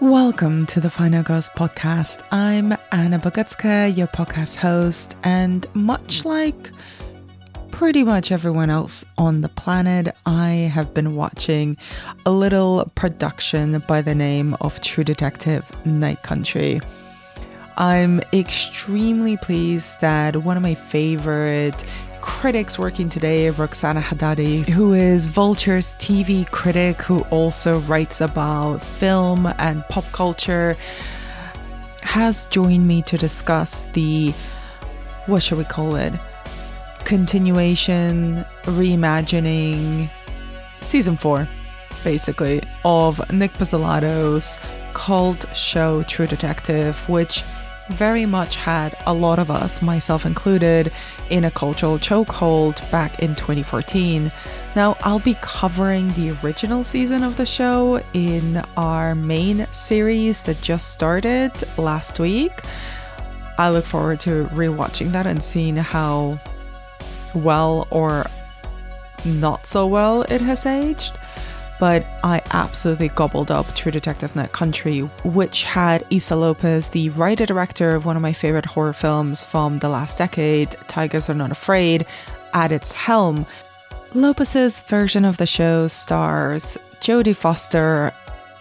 Welcome to the Final Girls podcast. I'm Anna Bogutska, your podcast host, and much like pretty much everyone else on the planet, I have been watching a little production by the name of True Detective Night Country. I'm extremely pleased that one of my favorite critics working today, Roxana Haddadi, who is Vulture's TV critic, who also writes about film and pop culture, has joined me to discuss the, what should we call it, continuation, reimagining, season 4, basically, of Nick Pizzolatto's cult show True Detective, which very much had a lot of us, myself included, in a cultural chokehold back in 2014. Now, I'll be covering the original season of the show in our main series that just started last week. I look forward to rewatching that and seeing how well or not so well it has aged. But I absolutely gobbled up True Detective Night Country, which had Issa Lopez, the writer-director of one of my favorite horror films from the last decade, Tigers Are Not Afraid, at its helm. Lopez's version of the show stars Jodie Foster,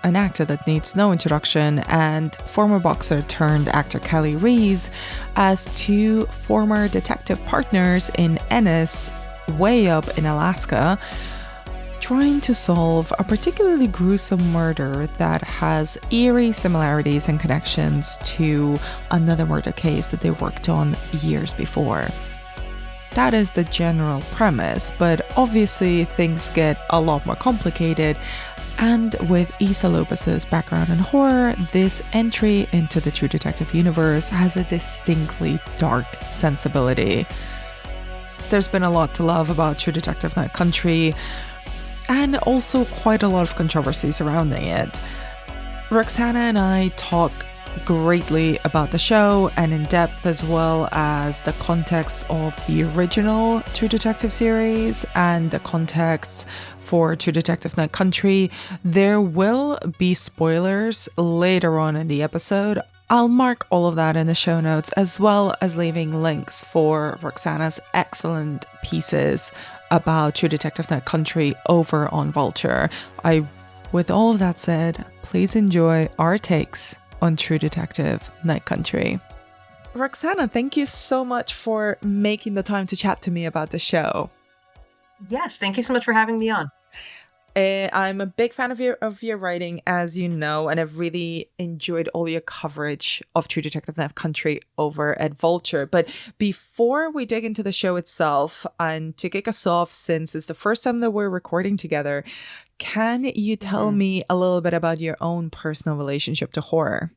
an actor that needs no introduction, and former boxer turned actor Kelly Reese as two former detective partners in Ennis, way up in Alaska, trying to solve a particularly gruesome murder that has eerie similarities and connections to another murder case that they worked on years before. That is the general premise, but obviously things get a lot more complicated, and with Issa Lopez's background in horror, this entry into the True Detective universe has a distinctly dark sensibility. There's been a lot to love about True Detective Night Country, and also quite a lot of controversy surrounding it. Roxana and I talk greatly about the show and in depth, as well as the context of the original True Detective series and the context for True Detective Night Country. There will be spoilers later on in the episode. I'll mark all of that in the show notes, as well as leaving links for Roxana's excellent pieces about True Detective Night Country over on Vulture. With all of that said, please enjoy our takes on True Detective Night Country. Roxana, thank you so much for making the time to chat to me about the show. Yes, thank you so much for having me on. I'm a big fan of your writing, as you know, and I've really enjoyed all your coverage of True Detective Night Country over at Vulture. But before we dig into the show itself, and to kick us off, since it's the first time that we're recording together, can you tell me a little bit about your own personal relationship to horror?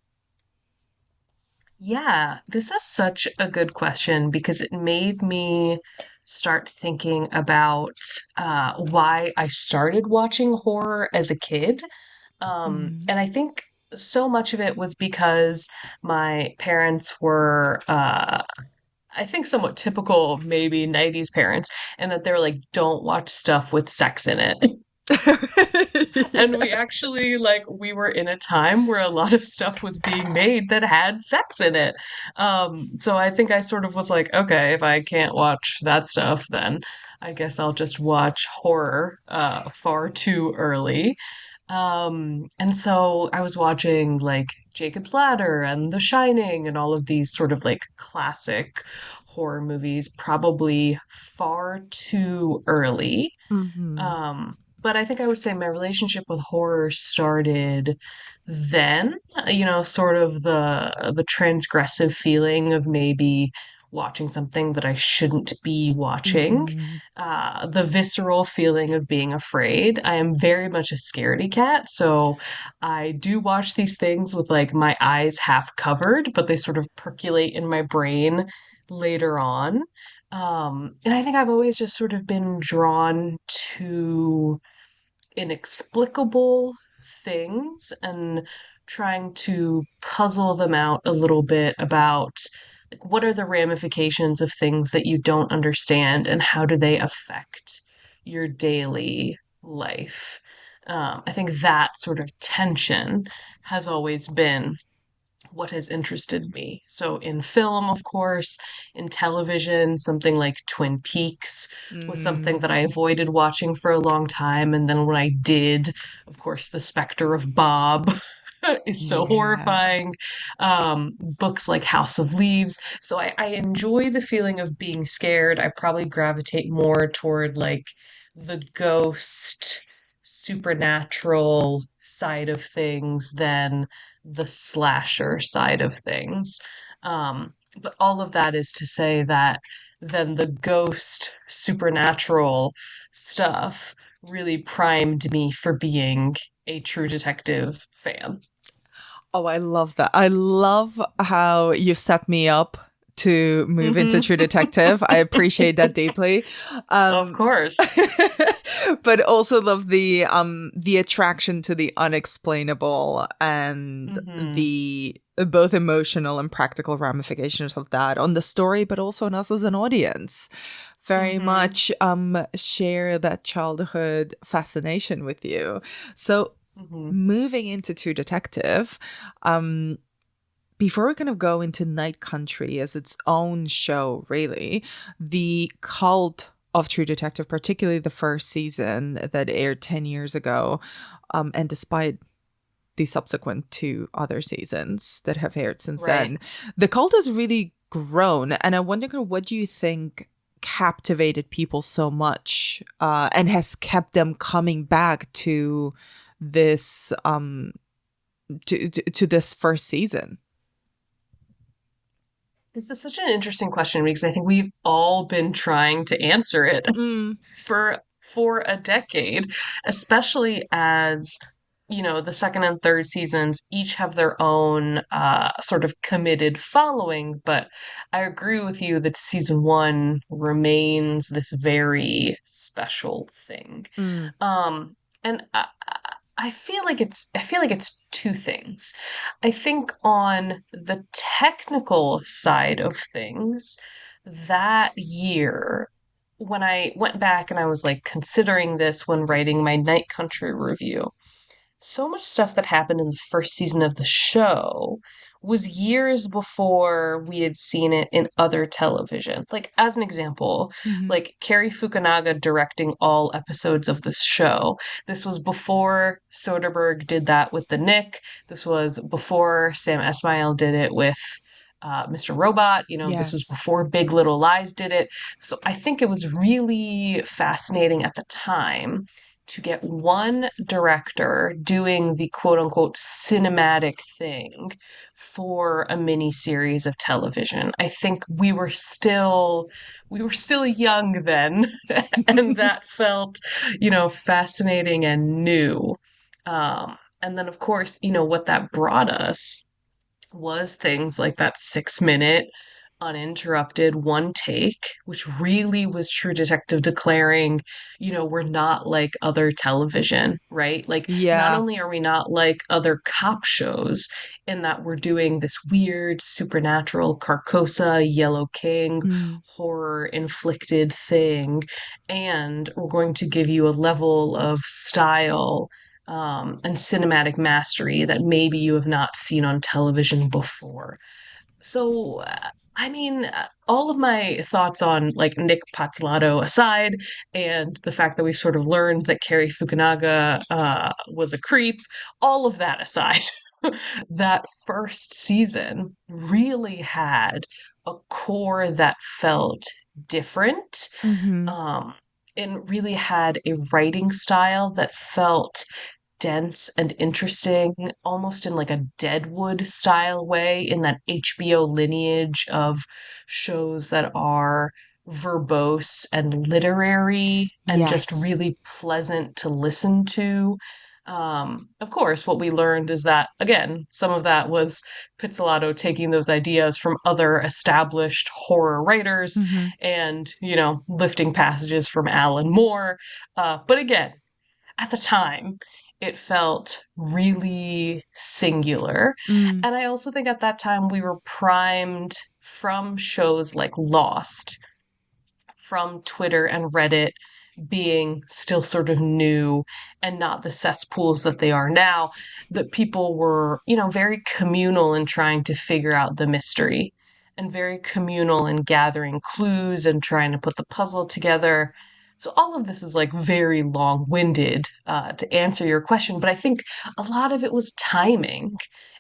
Yeah, this is such a good question because it made me start thinking about why I started watching horror as a kid. And I think so much of it was because my parents were, I think, somewhat typical, maybe 90s parents, and that they were like, don't watch stuff with sex in it. And we actually, like, we were in a time where a lot of stuff was being made that had sex in it. So I think I sort of was like, okay, if I can't watch that stuff, then I guess I'll just watch horror far too early. And so I was watching like Jacob's Ladder and The Shining and all of these sort of like classic horror movies, probably far too early. But I think I would say my relationship with horror started then, sort of the transgressive feeling of maybe watching something that I shouldn't be watching, the visceral feeling of being afraid. I am very much a scaredy cat, so I do watch these things with like my eyes half covered, but they sort of percolate in my brain later on. And I think I've always just sort of been drawn to inexplicable things and trying to puzzle them out a little bit about like what are the ramifications of things that you don't understand and how do they affect your daily life. I think that sort of tension has always been what has interested me. So, in film, of course, in television, something like Twin Peaks was something Mm, that I avoided watching for a long time. And then when I did, of course, The Spectre of Bob is so yeah. horrifying. Books like House of Leaves. So, I enjoy the feeling of being scared. I probably gravitate more toward like the ghost, supernatural side of things than the slasher side of things. But all of that is to say that then the ghost supernatural stuff really primed me for being a True Detective fan. Oh, I love that. I love how you set me up to move into Hmm. True Detective. I appreciate that deeply. Of Um, course. but also love the attraction to the unexplainable and Hmm. the both emotional and practical ramifications of that on the story, but also on us as an audience. Very Hmm. much share that childhood fascination with you. So Hmm. moving into True Detective, um, before we kind of go into Night Country as its own show, really, the cult of True Detective, particularly the first season that aired 10 years ago, and despite the subsequent two other seasons that have aired since Right. then, the cult has really grown. And I wonder kind of what do you think captivated people so much and has kept them coming back to this to this first season? This is such an interesting question because I think we've all been trying to answer it Mm, for a decade, especially as the second and third seasons each have their own sort of committed following. But I agree with you that season one remains this very special thing. mm, Um, and I feel like it's two things. I think on the technical side of things, that year, when I went back and I was like considering this when writing my Night Country review, so much stuff that happened in the first season of the show was years before we had seen it in other television. Like, as an example, mhm. like Cary Fukunaga directing all episodes of this show. This was before Soderbergh did that with The Nick. This was before Sam Esmail did it with Mr. Robot. This was Yes. before Big Little Lies did it. So I think it was really fascinating at the time to get one director doing the quote unquote cinematic thing for a mini series of television. I think we were still young then, and that felt, fascinating and new. And then of course, what that brought us was things like that 6 minute uninterrupted one take, which really was True Detective declaring, we're not like other television, right? Like, not Yeah. only are we not like other cop shows in that we're doing this weird supernatural Carcosa, Yellow King, Mm. horror inflicted thing, and we're going to give you a level of style and cinematic mastery that maybe you have not seen on television before. So, I mean, all of my thoughts on like Nick Pazzilato aside, and the fact that we sort of learned that Cary Fukunaga was a creep, all of that aside, that first season really had a core that felt different. Mhm. Um, and really had a writing style that felt dense and interesting, almost in like a Deadwood style way, in that HBO lineage of shows that are verbose and literary and just Yes. really pleasant to listen to. Of course, what we learned is that, again, some of that was Pizzolatto taking those ideas from other established horror writers Mhm. and, lifting passages from Alan Moore. But again, at the time, it felt really singular. Mm. And I also think at that time we were primed from shows like Lost, from Twitter and Reddit, being still sort of new and not the cesspools that they are now, that people were, very communal in trying to figure out the mystery and very communal in gathering clues and trying to put the puzzle together. So all of this is like very long-winded to answer your question, but I think a lot of it was timing,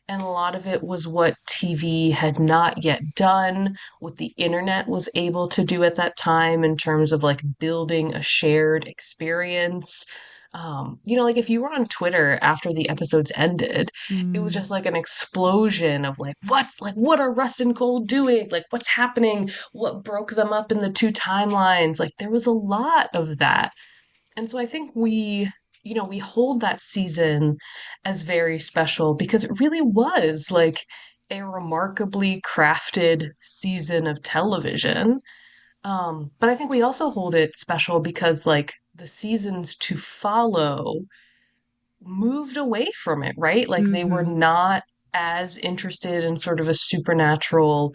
and a lot of it was what TV had not yet done, what the internet was able to do at that time in terms of like building a shared experience. Like if you were on Twitter after the episodes ended, it was Mm. just like an explosion of what are Rust and Cole doing? Like what's happening? What broke them up in the two timelines? Like there was a lot of that. And so I think we hold that season as very special because it really was like a remarkably crafted season of television. But I think we also hold it special because like the seasons to follow moved away from it, right? Like they were Mm-hmm. not as interested in sort of a supernatural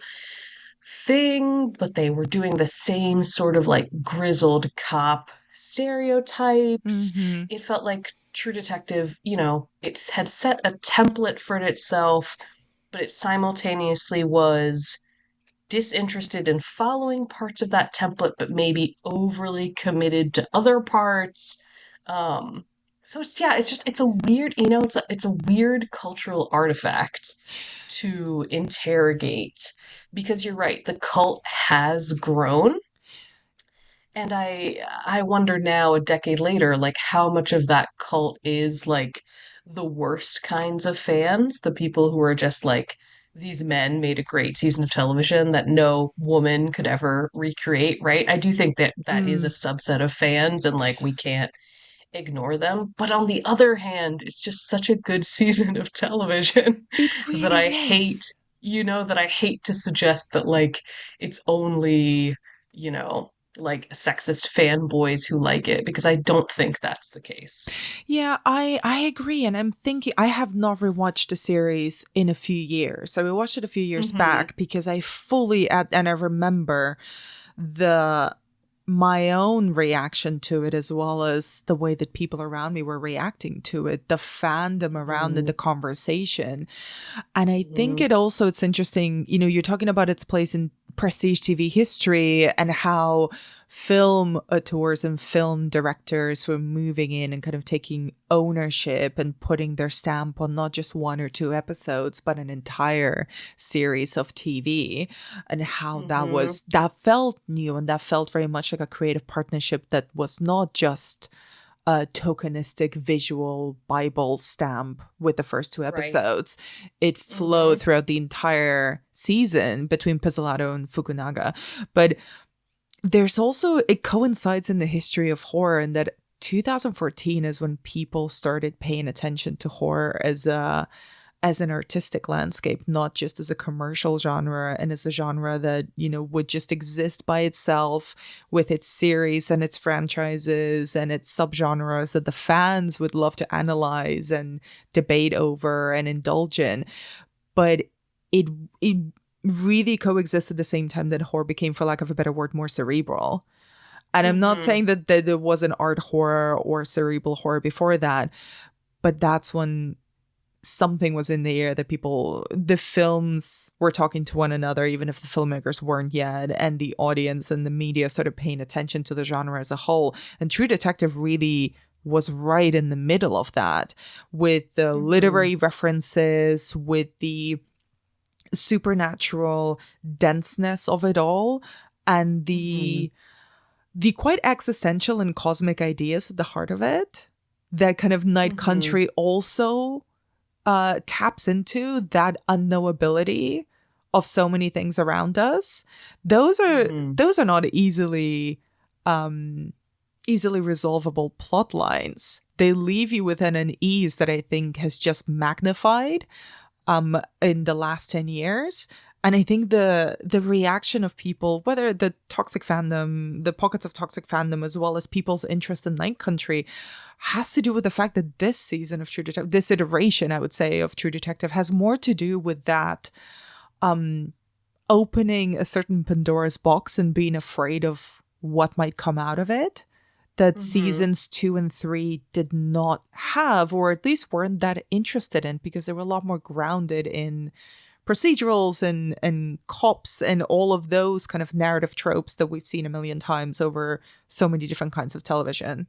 thing, but they were doing the same sort of like grizzled cop stereotypes. Mm-hmm. It felt like True Detective, it had set a template for itself, but it simultaneously was disinterested in following parts of that template, but maybe overly committed to other parts. Um, so it's a weird, it's a weird cultural artifact to interrogate because you're right, the cult has grown. And I wonder now, a decade later, like how much of that cult is like the worst kinds of fans, the people who are just like, these men made a great season of television that no woman could ever recreate, right? I do think that that is a Mm. subset of fans and like we can't ignore them. But on the other hand, it's just such a good season of television It that really I hate, is. that I hate to suggest that like it's only, you know, like sexist fanboys who like it because I don't think that's the case. Yeah, I agree, and I'm thinking I have not rewatched the series in a few years. So we watched it a few years Hmm. back because I fully and I remember the my own reaction to it as well as the way that people around me were reacting to it, the fandom around it, Hmm. the conversation. And I think Hmm. it's interesting, you're talking about its place in prestige TV history and how film auteurs and film directors were moving in and kind of taking ownership and putting their stamp on not just one or two episodes, but an entire series of TV, and how Hmm. that felt new and that felt very much like a creative partnership that was not just a tokenistic visual Bible stamp with the first two Right. episodes. It Hmm. flowed throughout the entire season between Pizzolatto and Fukunaga. But there's also, it coincides in the history of horror in that 2014 is when people started paying attention to horror as an artistic landscape, not just as a commercial genre and as a genre that, would just exist by itself with its series and its franchises and its subgenres that the fans would love to analyze and debate over and indulge in. But it it really coexisted at the same time that horror became, for lack of a better word, more cerebral. And I'm not Hmm. saying that there wasn't art horror or cerebral horror before that, but that's when something was in the air that the films were talking to one another, even if the filmmakers weren't yet, and the audience and the media started paying attention to the genre as a whole. And True Detective really was right in the middle of that, with the Hmm. literary references, with the supernatural denseness of it all, and Hmm. the quite existential and cosmic ideas at the heart of it that kind of Night Hmm. Country also taps into, that unknowability of so many things around us. Those are Hmm. those are not um easily resolvable plot lines. They leave you with an unease that I think has just magnified in the last 10 years. And I think the reaction of people, whether the toxic fandom, the pockets of toxic fandom, as well as people's interest in Night Country, has to do with the fact that this season of True Detective, this iteration, I would say, of True Detective, has more to do with that um opening a certain Pandora's box and being afraid of what might come out of it, that Mm-hmm. seasons 2 and 3 did not have, or at least weren't that interested in, because they were a lot more grounded in procedurals and cops and all of those kind of narrative tropes that we've seen a million times over so many different kinds of television.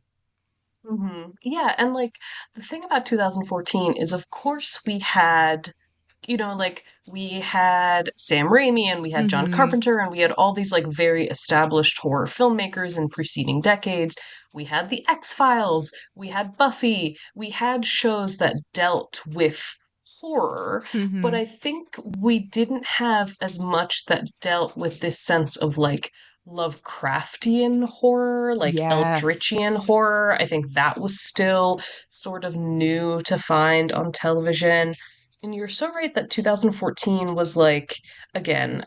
Yeah, and like the thing about 2014 is, of course, we had, like we had Sam Raimi and we had John Mm-hmm. Carpenter and we had all these like very established horror filmmakers in preceding decades. We had the X-Files, we had Buffy, we had shows that dealt with horror, but Mm-hmm. I think we didn't have as much that dealt with this sense of like Lovecraftian horror, like Eldritchian Yes. horror. I think that was still sort of new to find on television. And you're so right that 2014 was like, again,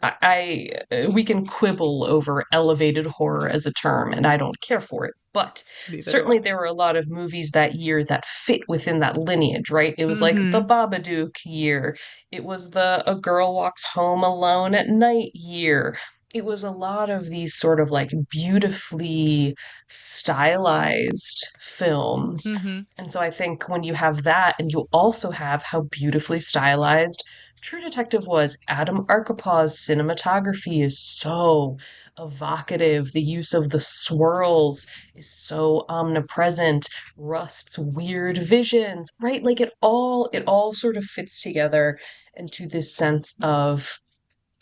we can quibble over elevated horror as a term, and I don't care for it. But Neither do certainly I. there were a lot of movies that year that fit within that lineage, right? It was like the Mm-hmm. Babadook year. It was the A Girl Walks Home Alone at Night year. It was a lot of these sort of like beautifully stylized films. Mm-hmm. And so I think when you have that and you also have how beautifully stylized True Detective was, Adam Arkapa's cinematography is so evocative. The use of the swirls is so omnipresent. Rust's weird visions, right? Like it all sort of fits together into this sense of,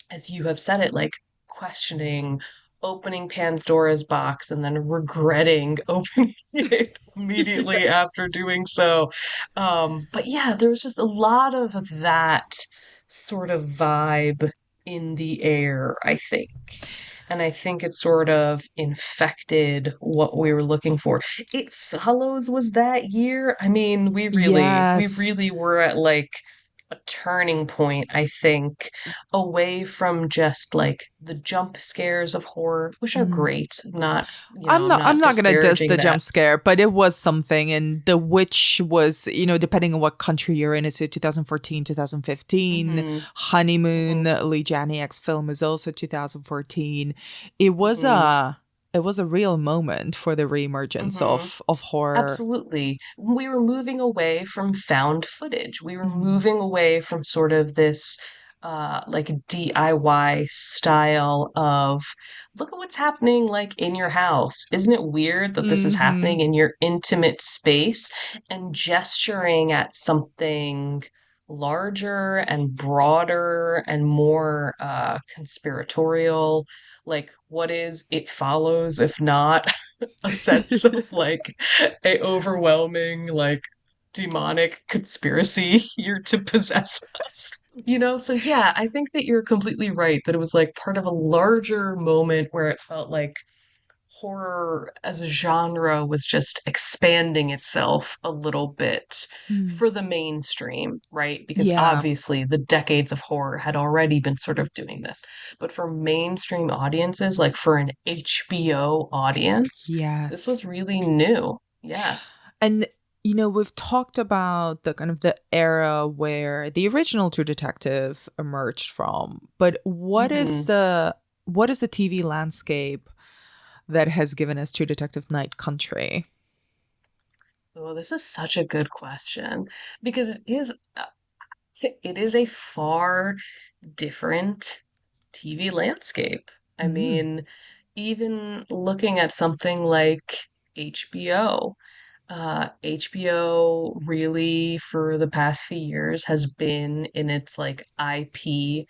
as you have said it, like questioning, opening Pandora's box and then regretting opening it immediately after doing so. But yeah, there was just a lot of that sort of vibe in the air, I think. And I think it sort of infected what we were looking for. It Follows was that year. I mean, we Yes. really were at like a turning point, I think, away from just like the jump scares of horror, which are Mm. great. Not, I'm I'm not I'm not not gonna diss disparaging the that. jump scare, but it was something, and The Witch was, depending on what country you're in, is it 2014, 2015? Hmm. Honeymoon, Hmm. Lee Janiak's film, is also 2014. It was Hmm. a real moment for the reemergence Hmm. of horror. Absolutely. We were moving away from found footage. We were Mm. moving away from sort of this like DIY style of look at what's happening like in your house. Isn't it weird that this is Mhm. happening in your intimate space and gesturing at something larger and broader and more conspiratorial? Like what is It Follows if not a sense of like a overwhelming like demonic conspiracy here to possess us. So yeah, I think that you're completely right that it was like part of a larger moment where it felt like horror as a genre was just expanding itself a little bit Mm. for the mainstream, right? Because Yeah. obviously the decades of horror had already been sort of doing this. But for mainstream audiences, like for an HBO audience, this Yes. was really new. Yeah. And we've talked about the kind of the era where the original True Detective emerged from, but Hmm. what is the TV landscape that has given us True Detective Night Country? Oh, this is such a good question because it is a far different TV landscape. I Mm. mean, even looking at something like HBO, HBO really for the past few years has been in its like IP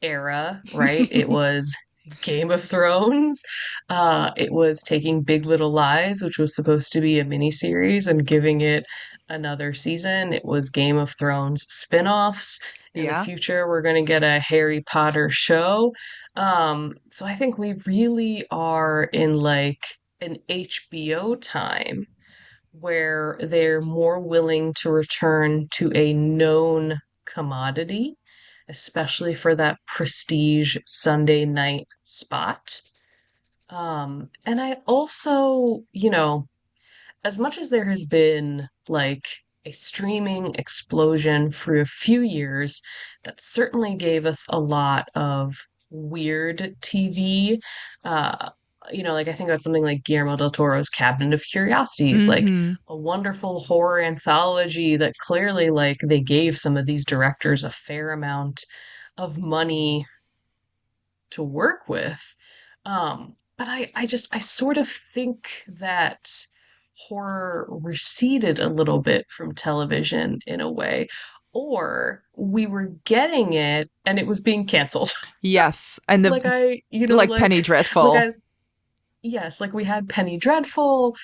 era, right? It was Game of Thrones. It was taking Big Little Lies, which was supposed to be a miniseries, and giving it another season. It was Game of Thrones spin-offs. In the Yeah. future, we're going to get a Harry Potter show. So I think we really are in like an HBO time where they're more willing to return to a known commodity, especially for that prestige Sunday night spot. And I also, as much as there has been like a streaming explosion for a few years, that certainly gave us a lot of weird TV. Uh, like I think about something like Guillermo del Toro's Cabinet of Curiosities, like Mm-hmm. a wonderful horror anthology that clearly like they gave some of these directors a fair amount of money to work with. But I sort of think that horror receded a little bit from television in a way, or we were getting it and it was being canceled. Yes, and Like the I, you know, like Penny like Dreadful. I, yes, like we had Penny Dreadful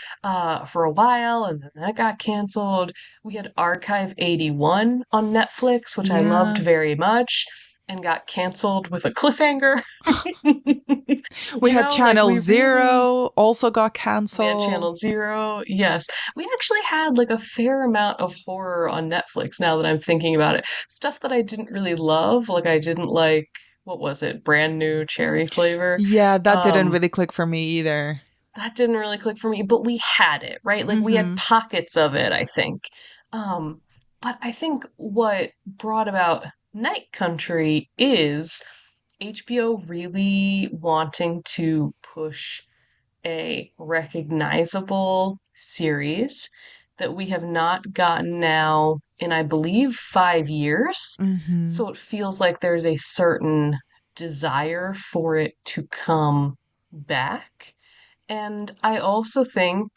for a while and then that got canceled. We had Archive 81 on Netflix, which I loved Yeah. very much and got canceled with a cliffhanger. We had Like Channel we really Zero also got we had canceled. Channel Zero. Yes. We actually had like a fair amount of horror on Netflix now that I'm thinking about it. Stuff that I didn't really love, like I didn't like what was it? Brand New Cherry Flavor. Yeah, that didn't Um really click for me either. that didn't really click for me, but we had it, right? Like we had Mm-hmm. pockets of it, I think. Um, but I think what brought about Night Country is HBO really wanting to push a recognizable series that we have not gotten now in, I believe, 5 years. Mm-hmm. So it feels like there's a certain desire for it to come back. And I also think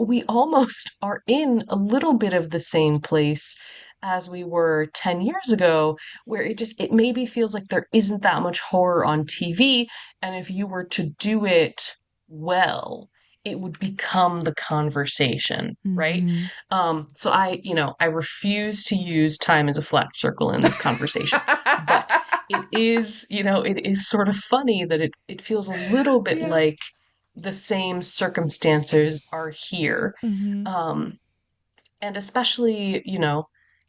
we almost are in a little bit of the same place as we were 10 years ago, where it maybe feels like there isn't that much horror on TV. And if you were to do it well, it would become the conversation, right? Mm-hmm. So I refuse to use time as a flat circle in this conversation, but it is sort of funny that it feels a little bit Yeah. like the same circumstances are here. Mm-hmm. Um, and especially,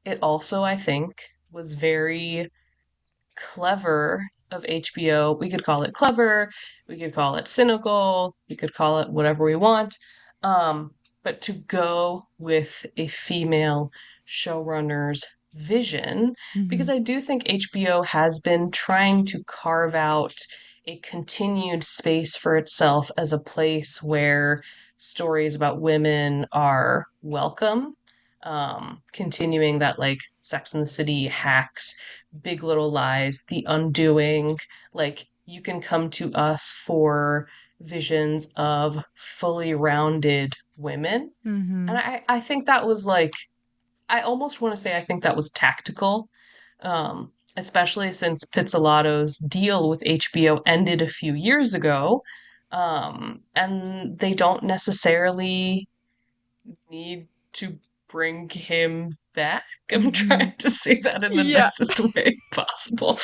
it also, I think, was very clever of HBO. We could call it clever, we could call it cynical, we could call it whatever we want. But to go with a female showrunner's vision, Mm-hmm. because I do think HBO has been trying to carve out a continued space for itself as a place where stories about women are welcome. Continuing that like Sex and the City, Hacks, Big Little Lies, The Undoing. Like, you can come to us for visions of fully rounded women. Mm-hmm. And I think that was like, I almost want to say I think that was tactical, especially since Pizzolato's deal with HBO ended a few years ago. And they don't necessarily need to bring him back. I'm Mm-hmm. trying to say that in the Yeah. nicest way possible.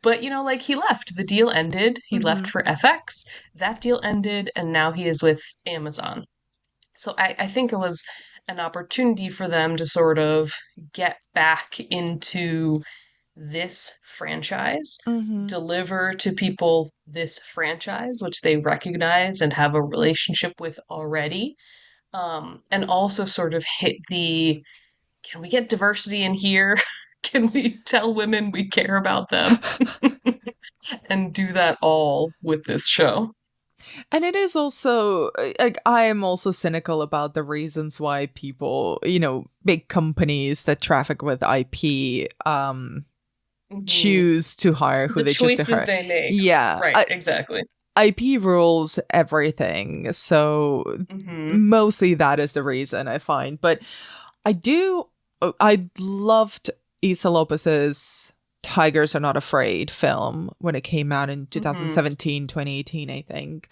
But, like he left. The deal ended. He left Mm-hmm. for FX. That deal ended, and now he is with Amazon. So I think it was an opportunity for them to sort of get back into this franchise, Mm-hmm. deliver to people this franchise, which they recognize and have a relationship with already, and also sort of hit the can we get diversity in here? Can we tell women we care about them? And do that all with this show. And it is also like I am also cynical about the reasons why people, big companies that traffic with IP Hmm. choose to hire who The they choose to choices hire. they make. Yeah, Right, exactly. IP rules everything. So Hmm. mostly that is the reason I find. But I loved Issa Lopez's Tigers Are Not Afraid film when it came out in Hmm. 2017, 2018, I think.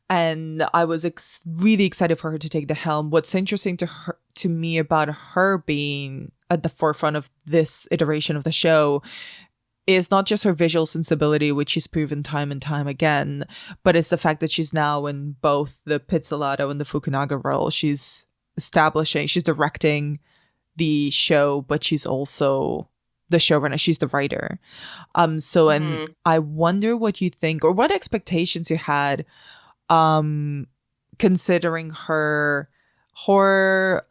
And I was really excited for her to take the helm. What's interesting to me about her being at the forefront of this iteration of the show is not just her visual sensibility, which she's proven time and time again, but it's the fact that she's now in both the Pizzolatto and the Fukunaga role. She's directing the show, but she's also the showrunner. She's the writer. And Hmm. I wonder what you think or what expectations you had, considering her horror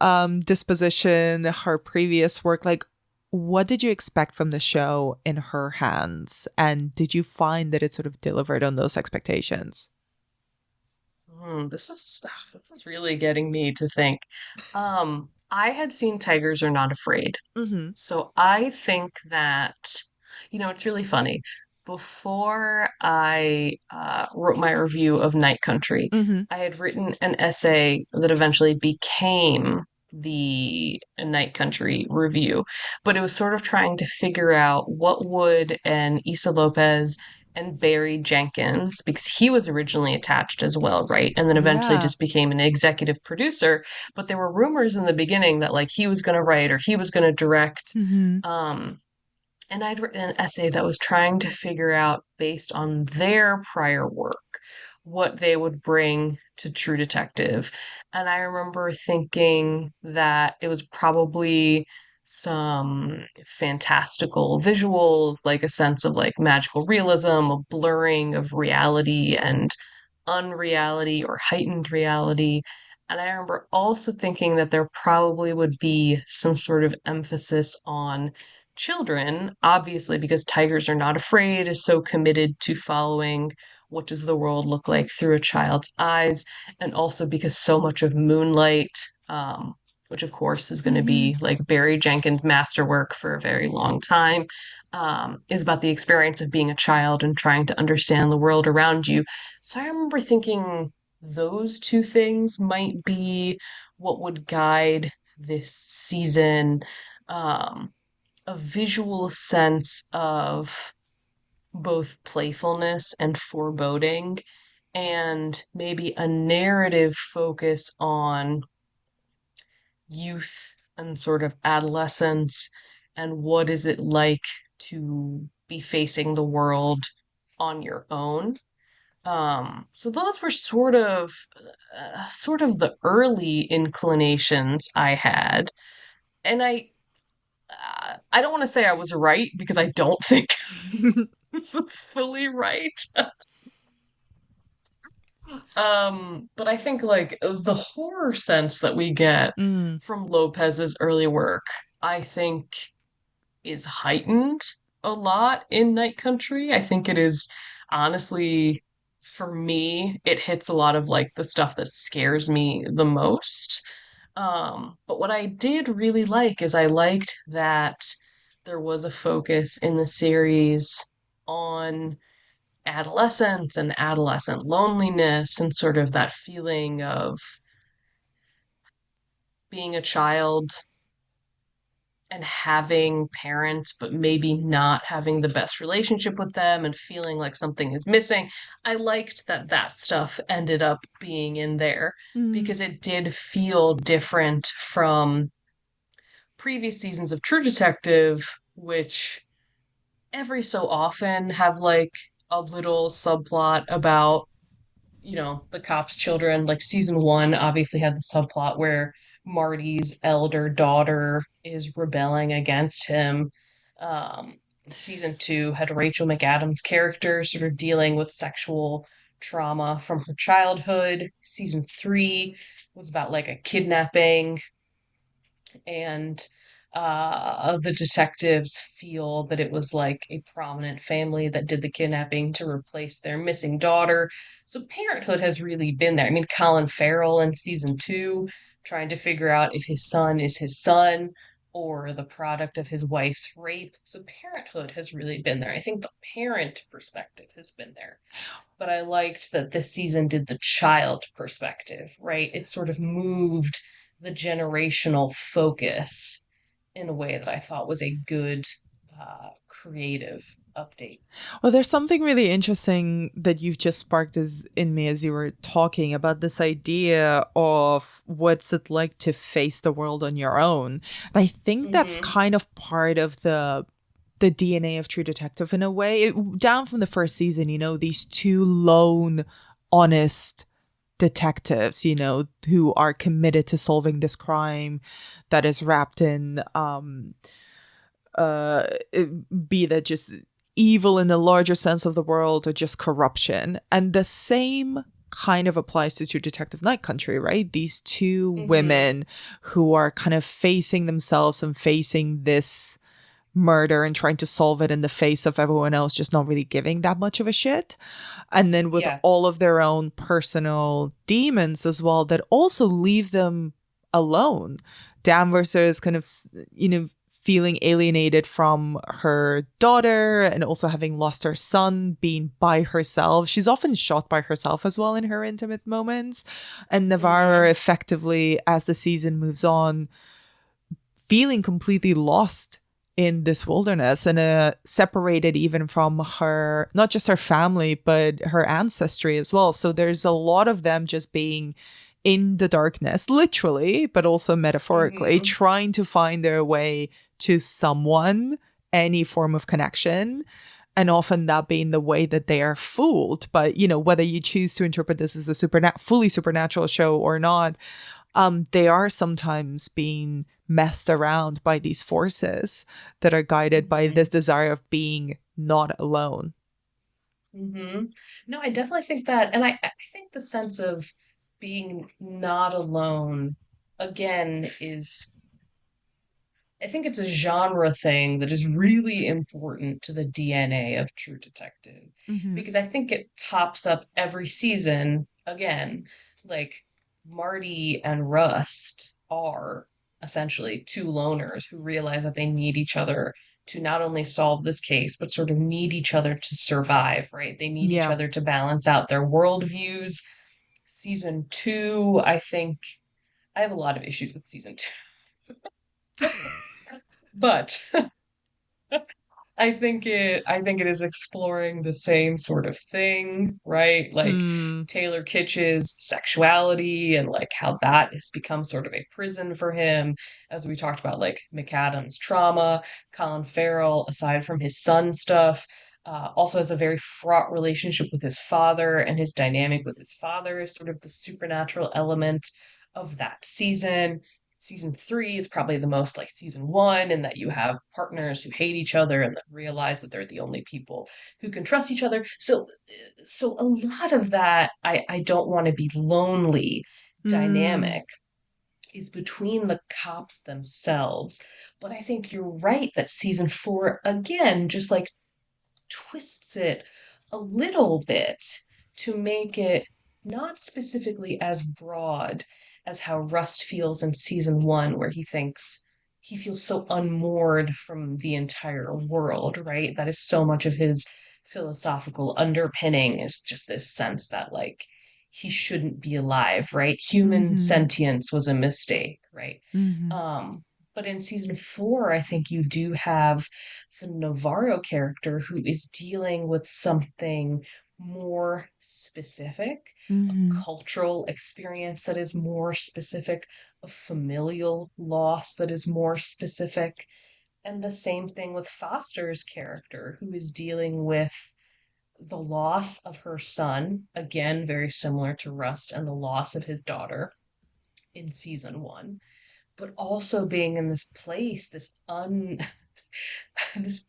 disposition, her previous work. Like, what did you expect from the show in her hands? And did you find that it sort of delivered on those expectations? This is really getting me to think. I had seen Tigers Are Not Afraid. Mm-hmm. So I think that, it's really funny. Before I wrote my review of Night Country, Mm-hmm. I had written an essay that eventually became the Night Country review, but it was sort of trying to figure out what would an Issa Lopez and Barry Jenkins, because he was originally attached as well, right? And then eventually Yeah. just became an executive producer. But there were rumors in the beginning that like he was going to write or he was going to direct. Mm-hmm. Um, and I'd written an essay that was trying to figure out, based on their prior work, what they would bring to True Detective. And I remember thinking that it was probably some fantastical visuals, like a sense of like magical realism, a blurring of reality and unreality or heightened reality. And I remember also thinking that there probably would be some sort of emphasis on children, obviously, because Tigers Are Not Afraid is so committed to following what does the world look like through a child's eyes, and also because so much of Moonlight, which of course is going to Mm-hmm. be like Barry Jenkins' masterwork for a very long time, is about the experience of being a child and trying to understand the world around you. So I remember thinking those two things might be what would guide this season. Um, a visual sense of both playfulness and foreboding, and maybe a narrative focus on youth and sort of adolescence and what is it like to be facing the world on your own. So those were sort of the early inclinations I had, and I don't want to say I was right because I don't think it's fully right. But I think like the horror sense that we get Mm. from Lopez's early work, I think is heightened a lot in Night Country. I think it is honestly, for me, it hits a lot of like the stuff that scares me the most. But what I did really like is I liked that there was a focus in the series on adolescence and adolescent loneliness and sort of that feeling of being a child and having parents, but maybe not having the best relationship with them and feeling like something is missing. I liked that that stuff ended up being in there Mm. because it did feel different from previous seasons of True Detective, which every so often have like a little subplot about the cop's children. Like season one obviously had the subplot where Marty's elder daughter is rebelling against him. Um, season two had Rachel McAdams' character sort of dealing with sexual trauma from her childhood. Season three was about like a kidnapping, and the detectives feel that it was like a prominent family that did the kidnapping to replace their missing daughter. So parenthood has really been there. I mean, Colin Farrell in season two, trying to figure out if his son is his son or the product of his wife's rape. So parenthood has really been there. I think the parent perspective has been there. But I liked that this season did the child perspective, right? It sort of moved the generational focus in a way that I thought was a good creative update. Well, there's something really interesting that you've just sparked in me as you were talking about this idea of what's it like to face the world on your own. And I think that's Mm-hmm. kind of part of the DNA of True Detective in a way. Down from the first season, these two lone, honest detectives, who are committed to solving this crime that is wrapped in uh be that just evil in the larger sense of the world or just corruption. And the same kind of applies to True Detective Night Country, right? These two Mm-hmm. women who are kind of facing themselves and facing this murder and trying to solve it in the face of everyone else just not really giving that much of a shit. And then with Yeah. all of their own personal demons as well that also leave them alone. Danvers is kind of, feeling alienated from her daughter and also having lost her son, being by herself. She's often shot by herself as well in her intimate moments. And Navarro effectively, as the season moves on, feeling completely lost in this wilderness and separated even from her, not just her family, but her ancestry as well. So there's a lot of them just being in the darkness, literally, but also metaphorically, trying to find their way to someone, any form of connection. And often that being the way that they are fooled. But, whether you choose to interpret this as a fully supernatural show or not, they are sometimes being messed around by these forces that are guided by this desire of being not alone. No, I definitely think that, and I think the sense of being not alone again is, I think it's a genre thing that is really important to the DNA of True Detective because I think it pops up every season again. Like Marty and Rust are essentially two loners who realize that they need each other to not only solve this case, but sort of need each other to survive, right? They need each Yeah. other to balance out their worldviews. Season two, I think I have a lot of issues with season two. But I think it is exploring the same sort of thing, right? Like Hmm. Taylor Kitsch's sexuality and like how that has become sort of a prison for him, as we talked about, like McAdams' trauma. Colin Farrell, aside from his son stuff, also has a very fraught relationship with his father, and his dynamic with his father is sort of the supernatural element of that season. Season three is probably the most like season one, in that you have partners who hate each other and then realize that they're the only people who can trust each other. So a lot of that I don't want to be lonely Hmm. dynamic is between the cops themselves. But I think you're right that season four again just like twists it a little bit to make it not specifically as broad as how Rust feels in season one, where he feels so unmoored from the entire world, right? That is so much of his philosophical underpinning, is just this sense that, like, he shouldn't be alive, right? Human Hmm. sentience was a mistake, right? Hmm. Um, but in season four, I think you do have the Navarro character who is dealing with something more specific, a Hmm. cultural experience that is more specific, a familial loss that is more specific. And the same thing with Foster's character, who is dealing with the loss of her son, again, very similar to Rust, and the loss of his daughter in season one, but also being in this place, this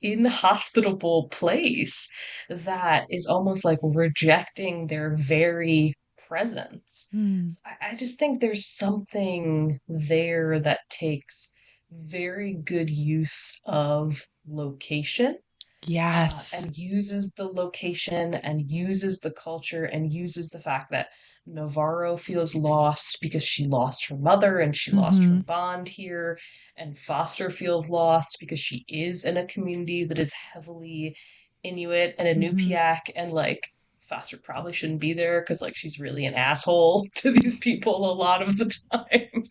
inhospitable place that is almost like rejecting their very presence. Hmm. So I just think there's something there that takes very good use of location, Yes. and uses the location and uses the culture and uses the fact that Navarro feels lost because she lost her mother and she lost her Hmm. bond here, and Foster feels lost because she is in a community that is heavily Inuit and Hmm. Inupiaq, and like Foster probably shouldn't be there because like she's really an asshole to these people a lot of the time.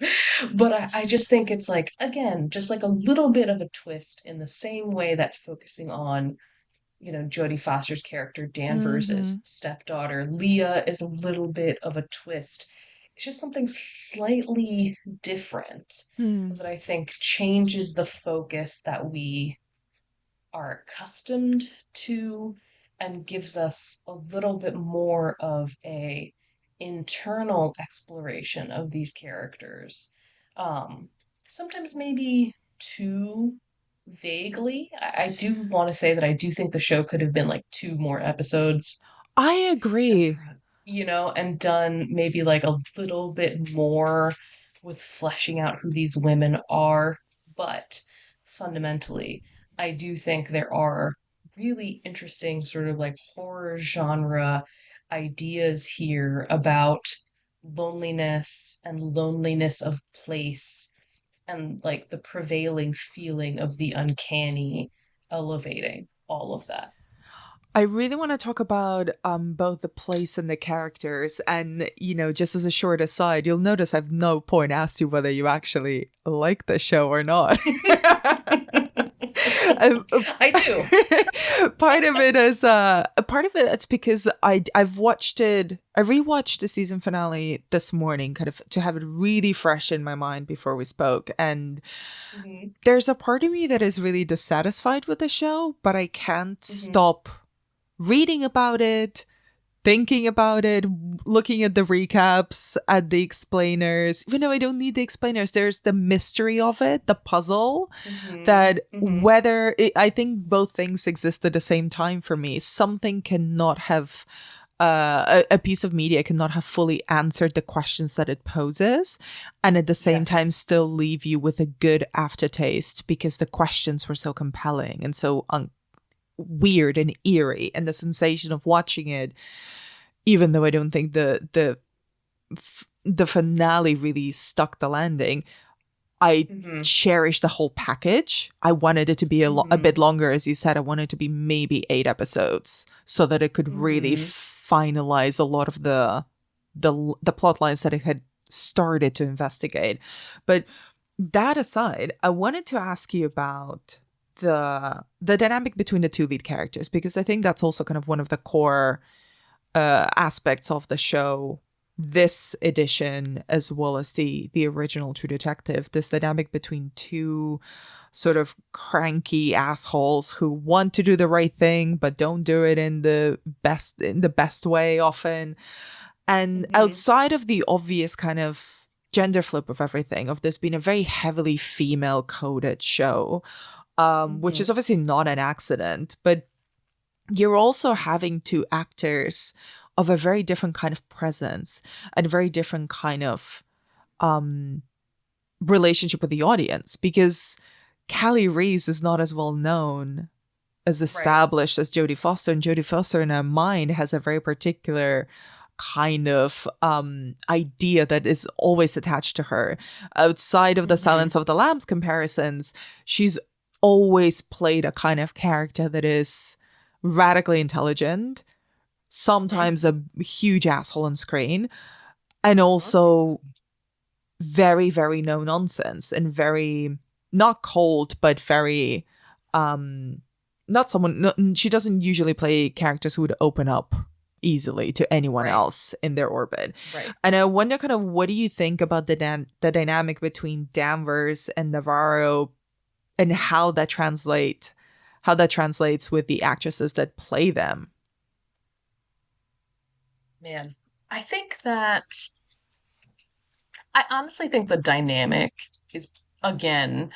But I just think it's like, again, just like a little bit of a twist, in the same way that focusing on, Jodie Foster's character Danvers' Hmm. stepdaughter Leah is a little bit of a twist. It's just something slightly different Hmm. that I think changes the focus that we are accustomed to, and gives us a little bit more of a internal exploration of these characters. Um, Sometimes maybe too vaguely. I do want to say that I do think the show could have been like two more episodes, I and agree. and done maybe like a little bit more with fleshing out who these women are. But fundamentally, I do think there are really interesting sort of like horror genre ideas here about loneliness of place and like the prevailing feeling of the uncanny elevating all of that. I really want to talk about both the place and the characters. And, just as a short aside, you'll notice I've no point asked you whether you actually like the show or not. Um, I do. part of it it's because I've watched it. I rewatched the season finale this morning, kind of to have it really fresh in my mind before we spoke. And Hmm. there's a part of me that is really dissatisfied with the show, but I can't Hmm. stop reading about it, thinking about it, looking at the recaps, at the explainers. Even though I don't need the explainers, there's the mystery of it, the puzzle, Hmm. that Hmm. whether I think both things exist at the same time for me. Something cannot have. A piece of media cannot have fully answered the questions that it poses, and at the same time Yes. still leave you with a good aftertaste because the questions were so compelling and so weird and eerie, and the sensation of watching it, even though I don't think the finale really stuck the landing, I Hmm. cherished the whole package. I wanted it to be a Hmm. bit longer, as you said. I wanted it to be maybe 8 episodes so that it could really Hmm. finalize a lot of the plot lines that it had started to investigate. But that aside, I wanted to ask you about the dynamic between the two lead characters, because I think that's also kind of one of the core aspects of the show, this edition as well as the original True Detective. This dynamic between two sort of cranky assholes who want to do the right thing but don't do it in the best way often. And Hmm. outside of the obvious kind of gender flip of everything, of this being a very heavily female coded show, which Hmm. is obviously not an accident, but you're also having two actors of a very different kind of presence and a very different kind of um, relationship with the audience, because Callie Reese is not as well known, as Right. established as Jodie Foster, and Jodie Foster in her mind has a very particular kind of idea that is always attached to her. Outside of the Hmm. Silence of the Lambs comparisons, she's always played a kind of character that is radically intelligent, Hmm. sometimes a huge asshole on screen, and Hmm. also very, very no nonsense and very not cold, but very um not someone. No, she doesn't usually play characters who would open up easily to anyone Right. else in their orbit. Right. And I wonder, kind of, what do you think about the dynamic between Danvers and Navarro, and how that translates with the actresses that play them? Man, I think that I honestly think the dynamic is, again,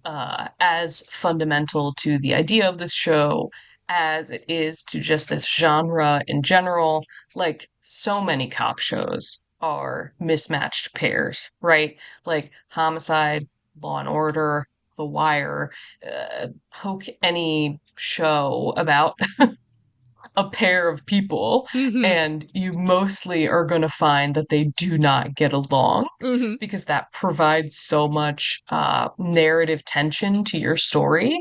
as fundamental to the idea of this show as it is to just this genre in general. Like, so many cop shows are mismatched pairs, right? Like Homicide, Law and Order, The Wire, poke any show about a pair of people, Mm-hmm. and you mostly are going to find that they do not get along Mm-hmm. because that provides so much narrative tension to your story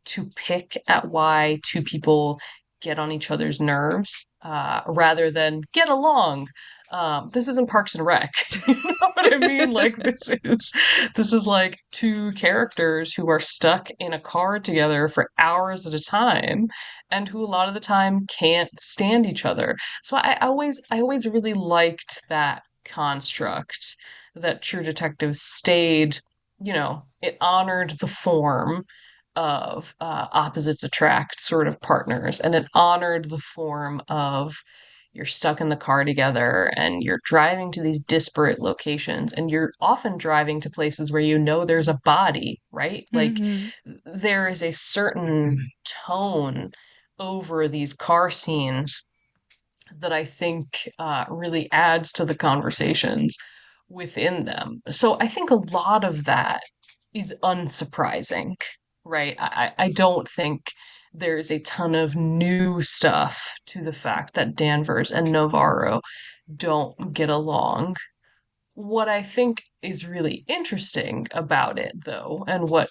to pick at why two people get on each other's nerves rather than get along. This isn't Parks and Rec. You know what I mean? Like this is like two characters who are stuck in a car together for hours at a time and who a lot of the time can't stand each other. So I always really liked that construct that True Detective stayed, it honored the form of opposites attract sort of partners, and it honored the form of you're stuck in the car together and you're driving to these disparate locations, and you're often driving to places where you know there's a body, right? Like Mm-hmm. there is a certain tone over these car scenes that I think really adds to the conversations within them. So I think a lot of that is unsurprising. right? I don't think there's a ton of new stuff to the fact that Danvers and Navarro don't get along. What I think is really interesting about it, though, and what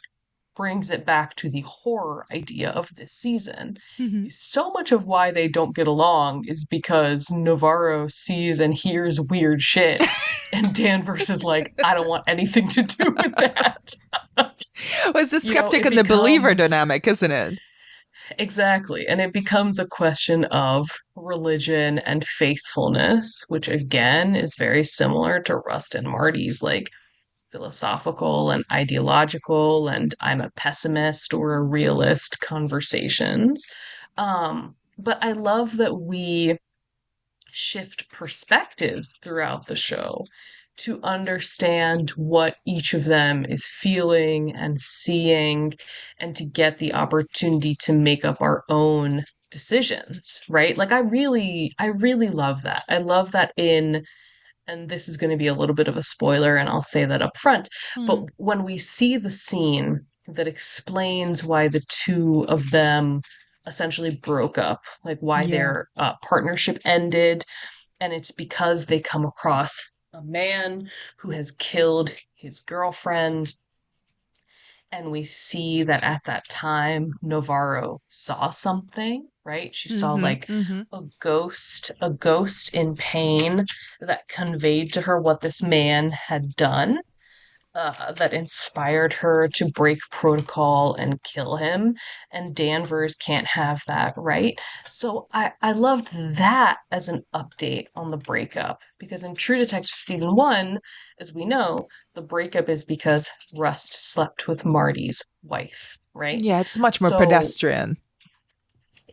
brings it back to the horror idea of this season, Mhm. is so much of why they don't get along is because Navarro sees and hears weird shit, and Danvers is like, I don't want anything to do with that. Well, it's the You know, skeptic it and the believer becomes dynamic, isn't it? exactly, and it becomes a question of religion and faithfulness, which again is very similar to Rust and Marty's like philosophical and ideological and I'm a pessimist or a realist conversations. But I love that we shift perspectives throughout the show to understand what each of them is feeling and seeing and to get the opportunity to make up our own decisions, right? Like I really love that. I love that in, and this is going to be a little bit of a spoiler, and I'll say that up front. But Hmm. when we see the scene that explains why the two of them essentially broke up, like why Yeah. their partnership ended, and it's because they come across a man who has killed his girlfriend. And we see that at that time, Navarro saw something, right? She saw Mm-hmm. like Mm-hmm. a ghost in pain that conveyed to her what this man had done, that inspired her to break protocol and kill him. And Danvers can't have that, right? So I loved that as an update on the breakup because in True Detective season one, as we know, the breakup is because Rust slept with Marty's wife, right? Yeah, it's much more So pedestrian.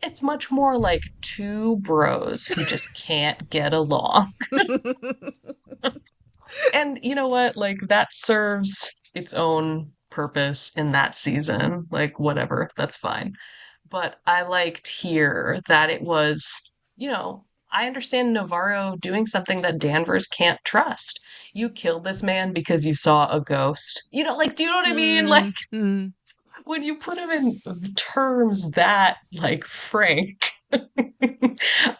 it's much more like two bros who just can't get along. And you know what? Like that serves its own purpose in that season. Like whatever, that's fine. But I liked here that it was, I understand Navarro doing something that Danvers can't trust. You killed this man because you saw a ghost. Like, do you know what I mean? Like Mm-hmm. when you put him in terms that like frank,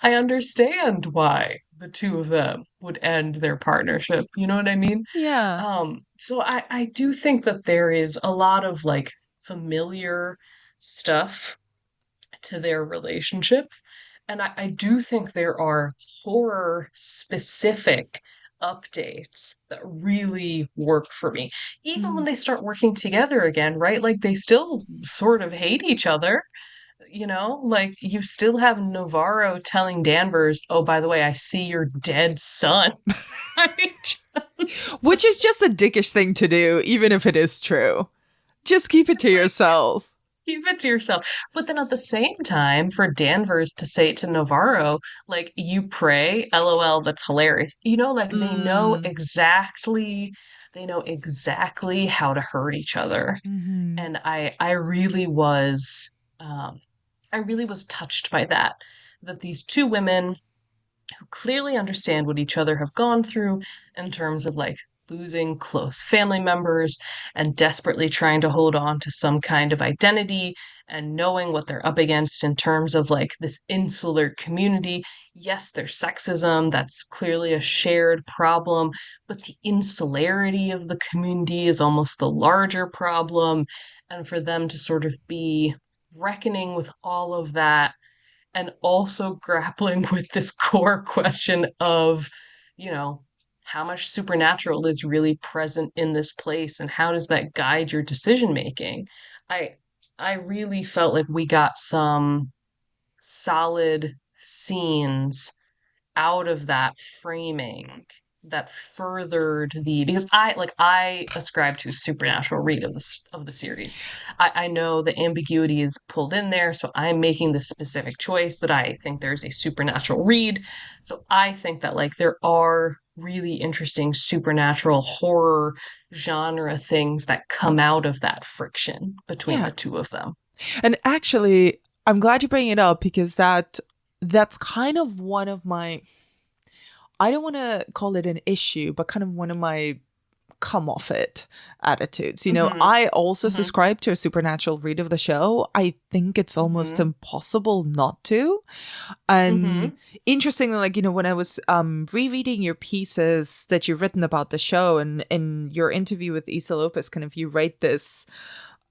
I understand why the two of them would end their partnership. You know what I mean? Yeah. So I do think that there is a lot of like familiar stuff to their relationship. And I do think there are horror specific updates that really work for me. Even when Mm. they start working together again, right? Like they still sort of hate each other, Like you still have Navarro telling Danvers, oh, by the way, I see your dead son. I mean, just Which is just a dickish thing to do, even if it is true. Just keep it to like yourself. keep it to yourself. But then at the same time, for Danvers to say to Navarro, like, you pray, LOL, that's hilarious. Like Mm. they know exactly how to hurt each other. Mm-hmm. And um, I really was touched by that these two women who clearly understand what each other have gone through in terms of like losing close family members and desperately trying to hold on to some kind of identity and knowing what they're up against in terms of like this insular community. Yes, there's sexism, that's clearly a shared problem, but the insularity of the community is almost the larger problem. And for them to sort of be reckoning with all of that and also grappling with this core question of, you know, how much supernatural is really present in this place and how does that guide your decision making? I I really felt like we got some solid scenes out of that framing that furthered the because I ascribe to a supernatural read of the series. I know the ambiguity is pulled in there, so I'm making the specific choice that I think there's a supernatural read. So I think that like there are really interesting supernatural horror genre things that come out of that friction between Yeah. the two of them. And actually, I'm glad you bring it up because that's kind of one of my, I don't want to call it an issue, but kind of one of my come off it attitudes. Mm-hmm. I also Mm-hmm. subscribe to a supernatural read of the show. I think it's almost Mm-hmm. impossible not to. And Mm-hmm. interestingly, like, when I was rereading your pieces that you've written about the show, and in your interview with Issa Lopez, kind of you write this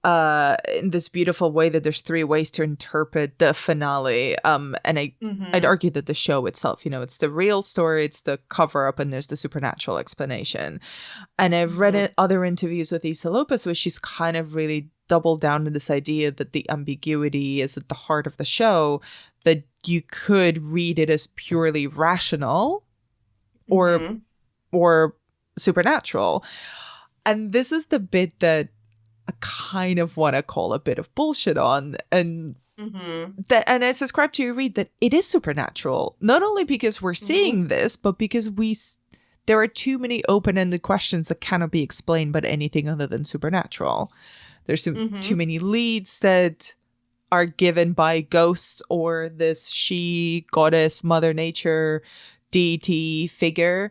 in this beautiful way that there's three ways to interpret the finale. And I'd Mm-hmm. argue that the show itself, it's the real story, it's the cover up, and there's the supernatural explanation. And I've read Mm-hmm. other interviews with Issa Lopez where she's kind of really doubled down on this idea that the ambiguity is at the heart of the show, that you could read it as purely rational or Mm-hmm. or supernatural. And this is the bit that I kind of want to call a bit of bullshit on. And Mm-hmm. and I subscribe to your read that it is supernatural, not only because we're Mm-hmm. seeing this, but because there are too many open-ended questions that cannot be explained by anything other than supernatural. There's too Mm-hmm. many leads that are given by ghosts or this she goddess, mother nature, deity figure.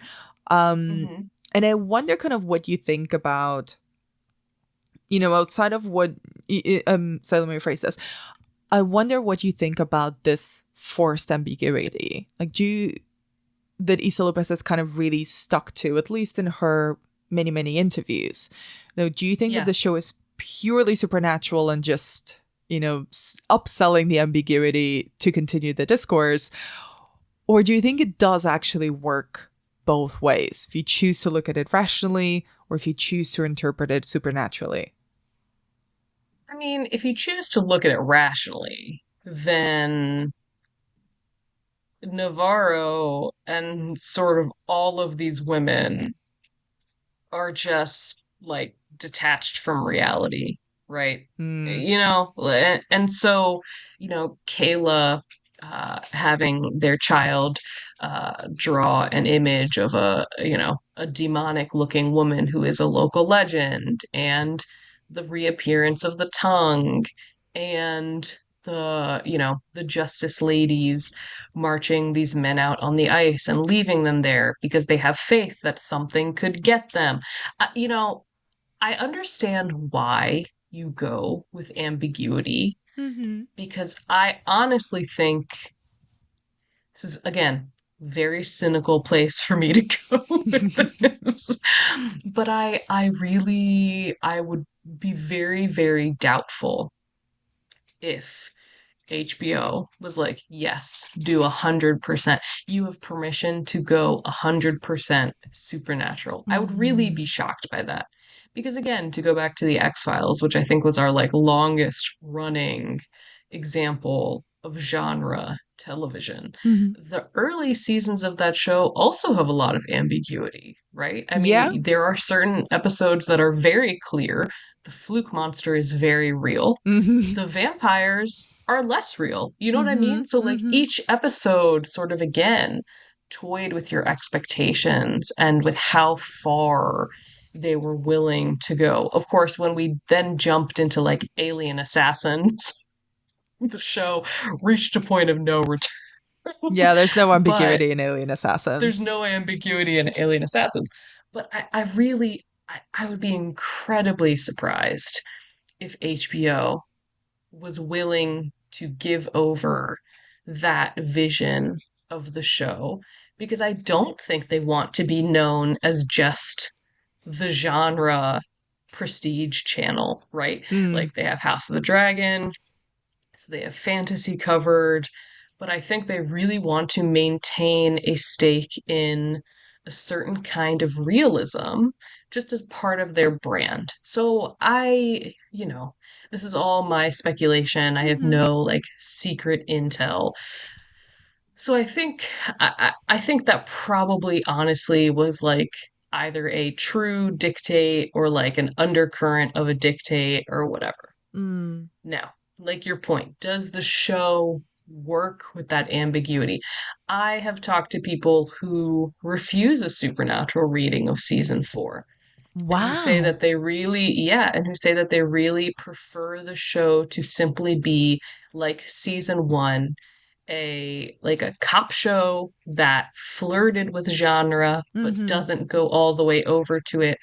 Um, Mm-hmm. and I wonder kind of what you think about, outside of what, so let me rephrase this. I wonder what you think about this forced ambiguity. Like, that Issa Lopez has kind of really stuck to, at least in her many, many interviews. Now, do you think that Yeah. the show is purely supernatural and just, upselling the ambiguity to continue the discourse? Or do you think it does actually work both ways, if you choose to look at it rationally or if you choose to interpret it supernaturally? I mean, if you choose to look at it rationally, then Navarro and sort of all of these women are just like detached from reality, right? Hmm. And so, Kayla having their child draw an image of a demonic looking woman who is a local legend, and the reappearance of the tongue, and the justice ladies marching these men out on the ice and leaving them there because they have faith that something could get them. You know, I understand why you go with ambiguity, Mm-hmm. because I honestly think this is, again, very cynical place for me to go with this. But I would be very, very doubtful if HBO was like, yes, do 100%. You have permission to go 100% supernatural. I would really be Mm-hmm. shocked by that. Because again, to go back to the X-Files, which I think was our like longest running example of genre television, Mm-hmm. the early seasons of that show also have a lot of ambiguity, right? I Yeah. mean, there are certain episodes that are very clear. The fluke monster is very real. Mm-hmm. The vampires are less real. You know what I Mm-hmm. mean? So, like, Mm-hmm. each episode sort of again toyed with your expectations and with how far they were willing to go. Of course, when we then jumped into like Alien Assassins, the show reached a point of no return. Yeah, there's no But ambiguity in Alien there's Assassins. no ambiguity in Alien Assassins. But I would be incredibly surprised if HBO was willing to give over that vision of the show, because I don't think they want to be known as just the genre prestige channel, right? Mm. Like they have House of the Dragon, so they have fantasy covered, but I think they really want to maintain a stake in a certain kind of realism just as part of their brand. So this is all my speculation. I have Mm-hmm. no like secret intel. So I think that probably honestly was like either a true dictate or like an undercurrent of a dictate or whatever. Mm. Now, like your point, does the show work with that ambiguity? I have talked to people who refuse a supernatural reading of season 4, and who say Wow. that they really, yeah, and who say that they really prefer the show to simply be like season 1, a cop show that flirted with genre but Mm-hmm. doesn't go all the way over to it,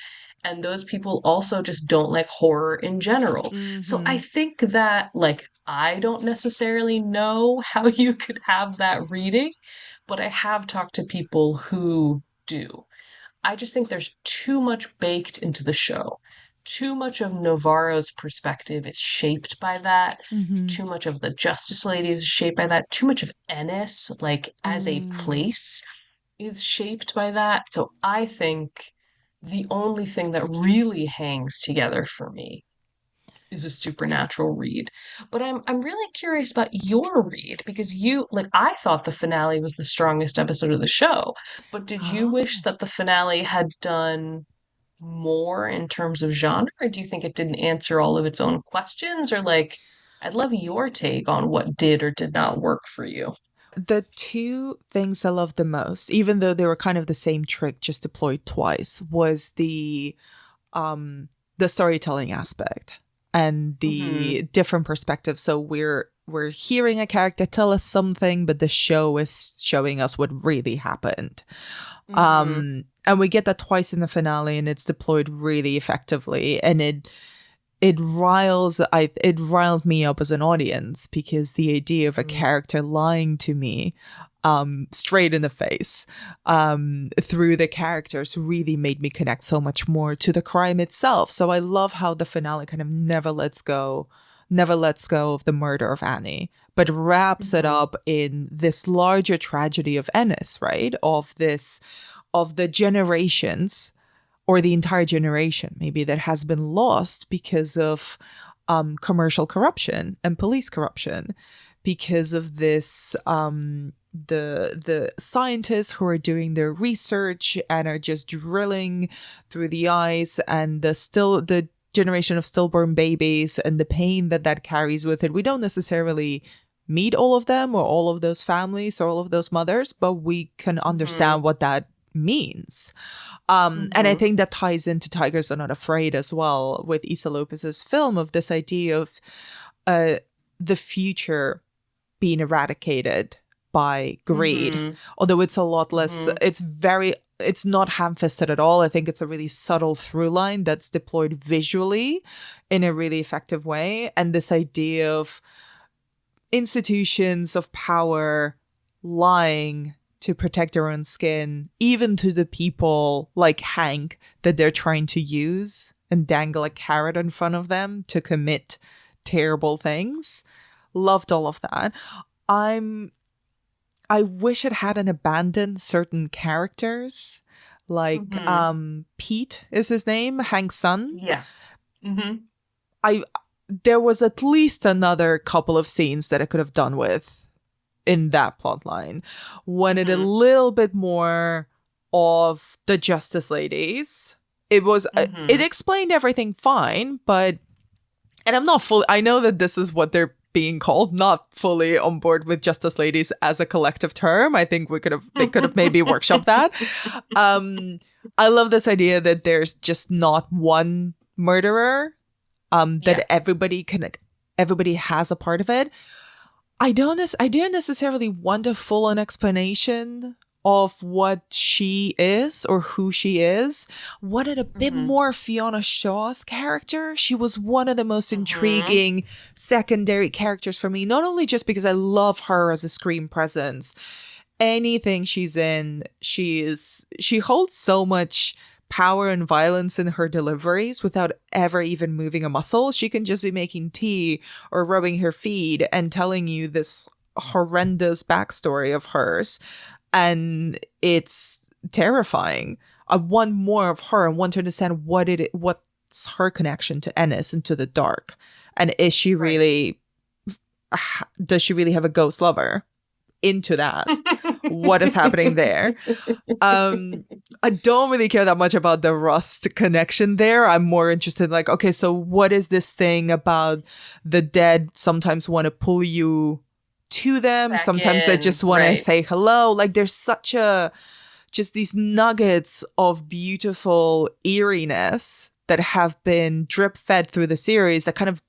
and those people also just don't like horror in general. So I Mm-hmm. think that, like, I don't necessarily know how you could have that reading, but I have talked to people who do. I just think there's too much baked into the show. Too much of Navarro's perspective is shaped by that. Mm-hmm. Too much of the Justice Lady is shaped by that. Too much of Ennis, like as a Mm. place, is shaped by that. So I think the only thing that really hangs together for me is a supernatural read. But I'm really curious about your read because you, like, I thought the finale was the strongest episode of the show, but did you wish Oh. that the finale had done more in terms of genre, or do you think it didn't answer all of its own questions? Or, like, I'd love your take on what did or did not work for you. The two things I loved the most, even though they were kind of the same trick just deployed twice, was the storytelling aspect and Mm-hmm. the different perspectives. So we're hearing a character tell us something, but the show is showing us what really happened. Mm-hmm. And we get that twice in the finale, and it's deployed really effectively. And it riled me up as an audience because the idea of a Mm-hmm. character lying to me straight in the face through the characters really made me connect so much more to the crime itself. So I love how the finale kind of never lets go of the murder of Annie, but wraps it Mm-hmm. up in this larger tragedy of Ennis, right? Of the generations, or the entire generation maybe, that has been lost because of commercial corruption and police corruption, because of this the scientists who are doing their research and are just drilling through the ice, and the generation of stillborn babies and the pain that that carries with it. We don't necessarily meet all of them or all of those families or all of those mothers, but we can Mm-hmm. understand what that means. And I Mm-hmm. think that ties into Tigers Are Not Afraid as well, with Issa Lopez's film, of this idea of uh, the future being eradicated by greed. Mm-hmm. Although it's a lot less, Mm-hmm. it's not ham fisted at all. I think it's a really subtle through line that's deployed visually in a really effective way. And this idea of institutions of power lying to protect their own skin, even to the people like Hank that they're trying to use and dangle a carrot in front of them to commit terrible things. Loved all of that. I'm I wish it hadn't abandoned certain characters. Like Mm-hmm. Pete is his name, Hank's son. Yeah. Mm-hmm. I There was at least another couple of scenes that I could have done with in that plot line. Wanted a Mm-hmm. little bit more of the Justice Ladies. It Mm-hmm. explained everything fine, but and I'm not fully, I know that this is what they're being called, not fully on board with Justice Ladies as a collective term. I think they could have maybe workshopped that. Um I love this idea that there's just not one murderer, Yeah. that everybody has a part of it. I didn't necessarily want a full on explanation of what she is or who she is. Wanted a bit Mm-hmm. more Fiona Shaw's character. She was one of the most Mm-hmm. intriguing secondary characters for me, not only just because I love her as a screen presence. Anything she's in, she holds so much power and violence in her deliveries without ever even moving a muscle. She can just be making tea or rubbing her feet and telling you this horrendous backstory of hers. And it's terrifying. I want more of her and want to understand what's her connection to Ennis and to the dark. And Right. does she really have a ghost lover? Into that. What is happening there? Um, I don't really care that much about the Rust connection there. I'm more interested in, like, okay, so what is this thing about the dead sometimes want to pull you to them, Back sometimes they in, just want to right. say hello. Like, there's such a just these nuggets of beautiful eeriness that have been drip fed through the series that kind of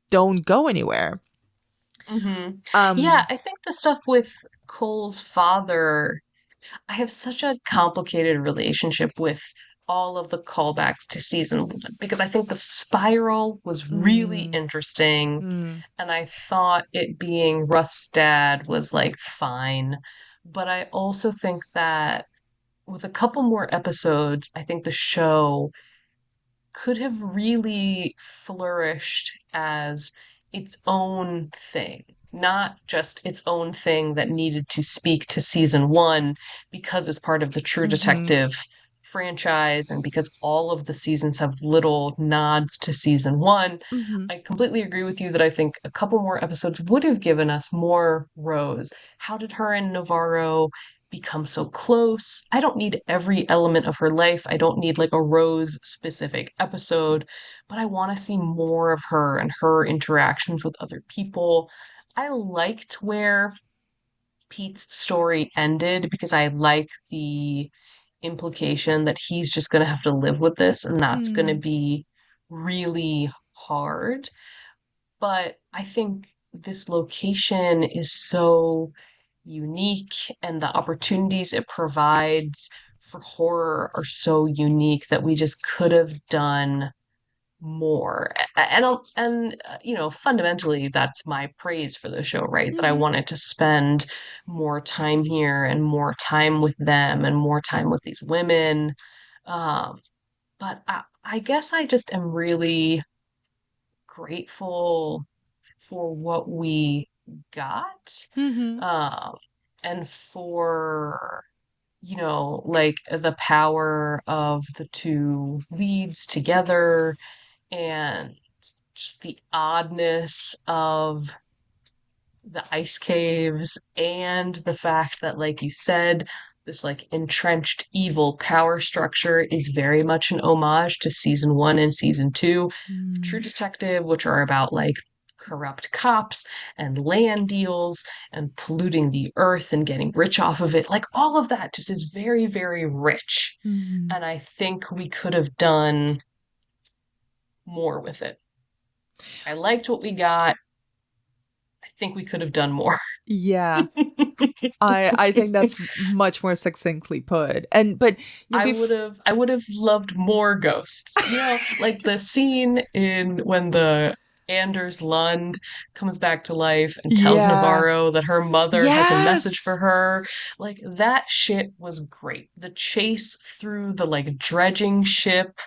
don't go anywhere. Hmm. Yeah, Um I think the stuff with Cole's father, I have such a complicated relationship with all of the callbacks to season one because I think the spiral was really Mm, interesting, mm, and I thought it being Rust's dad was like fine. But I also think that with a couple more episodes, I think the show could have really flourished as its own thing, not just its own thing that needed to speak to season one because it's part of the True mm-hmm, Detective franchise and because all of the seasons have little nods to season one. mm-hmm, I completely agree with you that I think a couple more episodes would have given us more Rose. How did her and Navarro become so close? I don't need every element of her life. I don't need like a Rose specific episode, but I want to see more of her and her interactions with other people. I liked where Pete's story ended because I like the implication that he's just going to have to live with this and that's going to mm, be really hard. But I think this location is so unique and the opportunities it provides for horror are so unique that we just could have done more. Fundamentally that's my praise for the show, right? That I mm-hmm. wanted to spend more time here and more time with them and more time with these women. Um, but I guess I just am really grateful for what we got, Mm-hmm. um, and for, like the power of the two leads together and just the oddness of the ice caves and the fact that, like you said, this like entrenched evil power structure is very much an homage to season one and season two of True Mm, Detective, which are about like corrupt cops and land deals and polluting the earth and getting rich off of it. Like all of that just is very, very rich. mm-hmm. And I think we could have done more with it. I liked what we got. I think we could have done more. Yeah, I think that's much more succinctly put. And but you know, I would have loved more ghosts. Like the scene in when the Anders Lund comes back to life and tells yeah, Navarro that her mother has a message for yes, her. Like that shit was great. The chase through the like dredging ship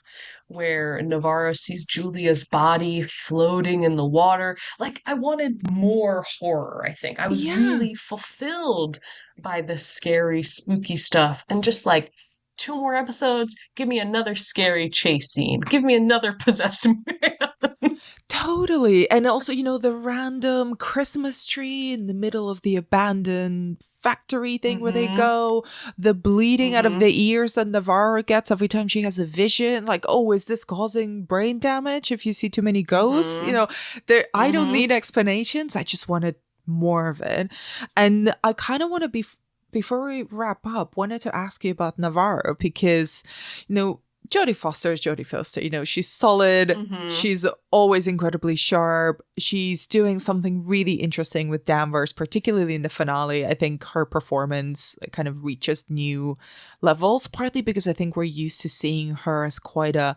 where Navarro sees Julia's body floating in the water. Like I wanted more horror, I think. I was yeah. really fulfilled by the scary, spooky stuff. And just like two more episodes, give me another scary chase scene. Give me another possessed man. Totally. And also, the random Christmas tree in the middle of the abandoned factory thing where they Mm-hmm. go, the bleeding out of Mm-hmm. the ears that Navarro gets every time she has a vision. Like, oh, is this causing brain damage if you see too many ghosts? Mm-hmm. There I don't Mm-hmm. need explanations. I just wanted more of it. And I kind of want to be before we wrap up, wanted to ask you about Navarro because, you know, Jodie Foster is Jodie Foster. She's solid. Mm-hmm. She's always incredibly sharp. She's doing something really interesting with Danvers, particularly in the finale. I think her performance kind of reaches new levels, partly because I think we're used to seeing her as quite a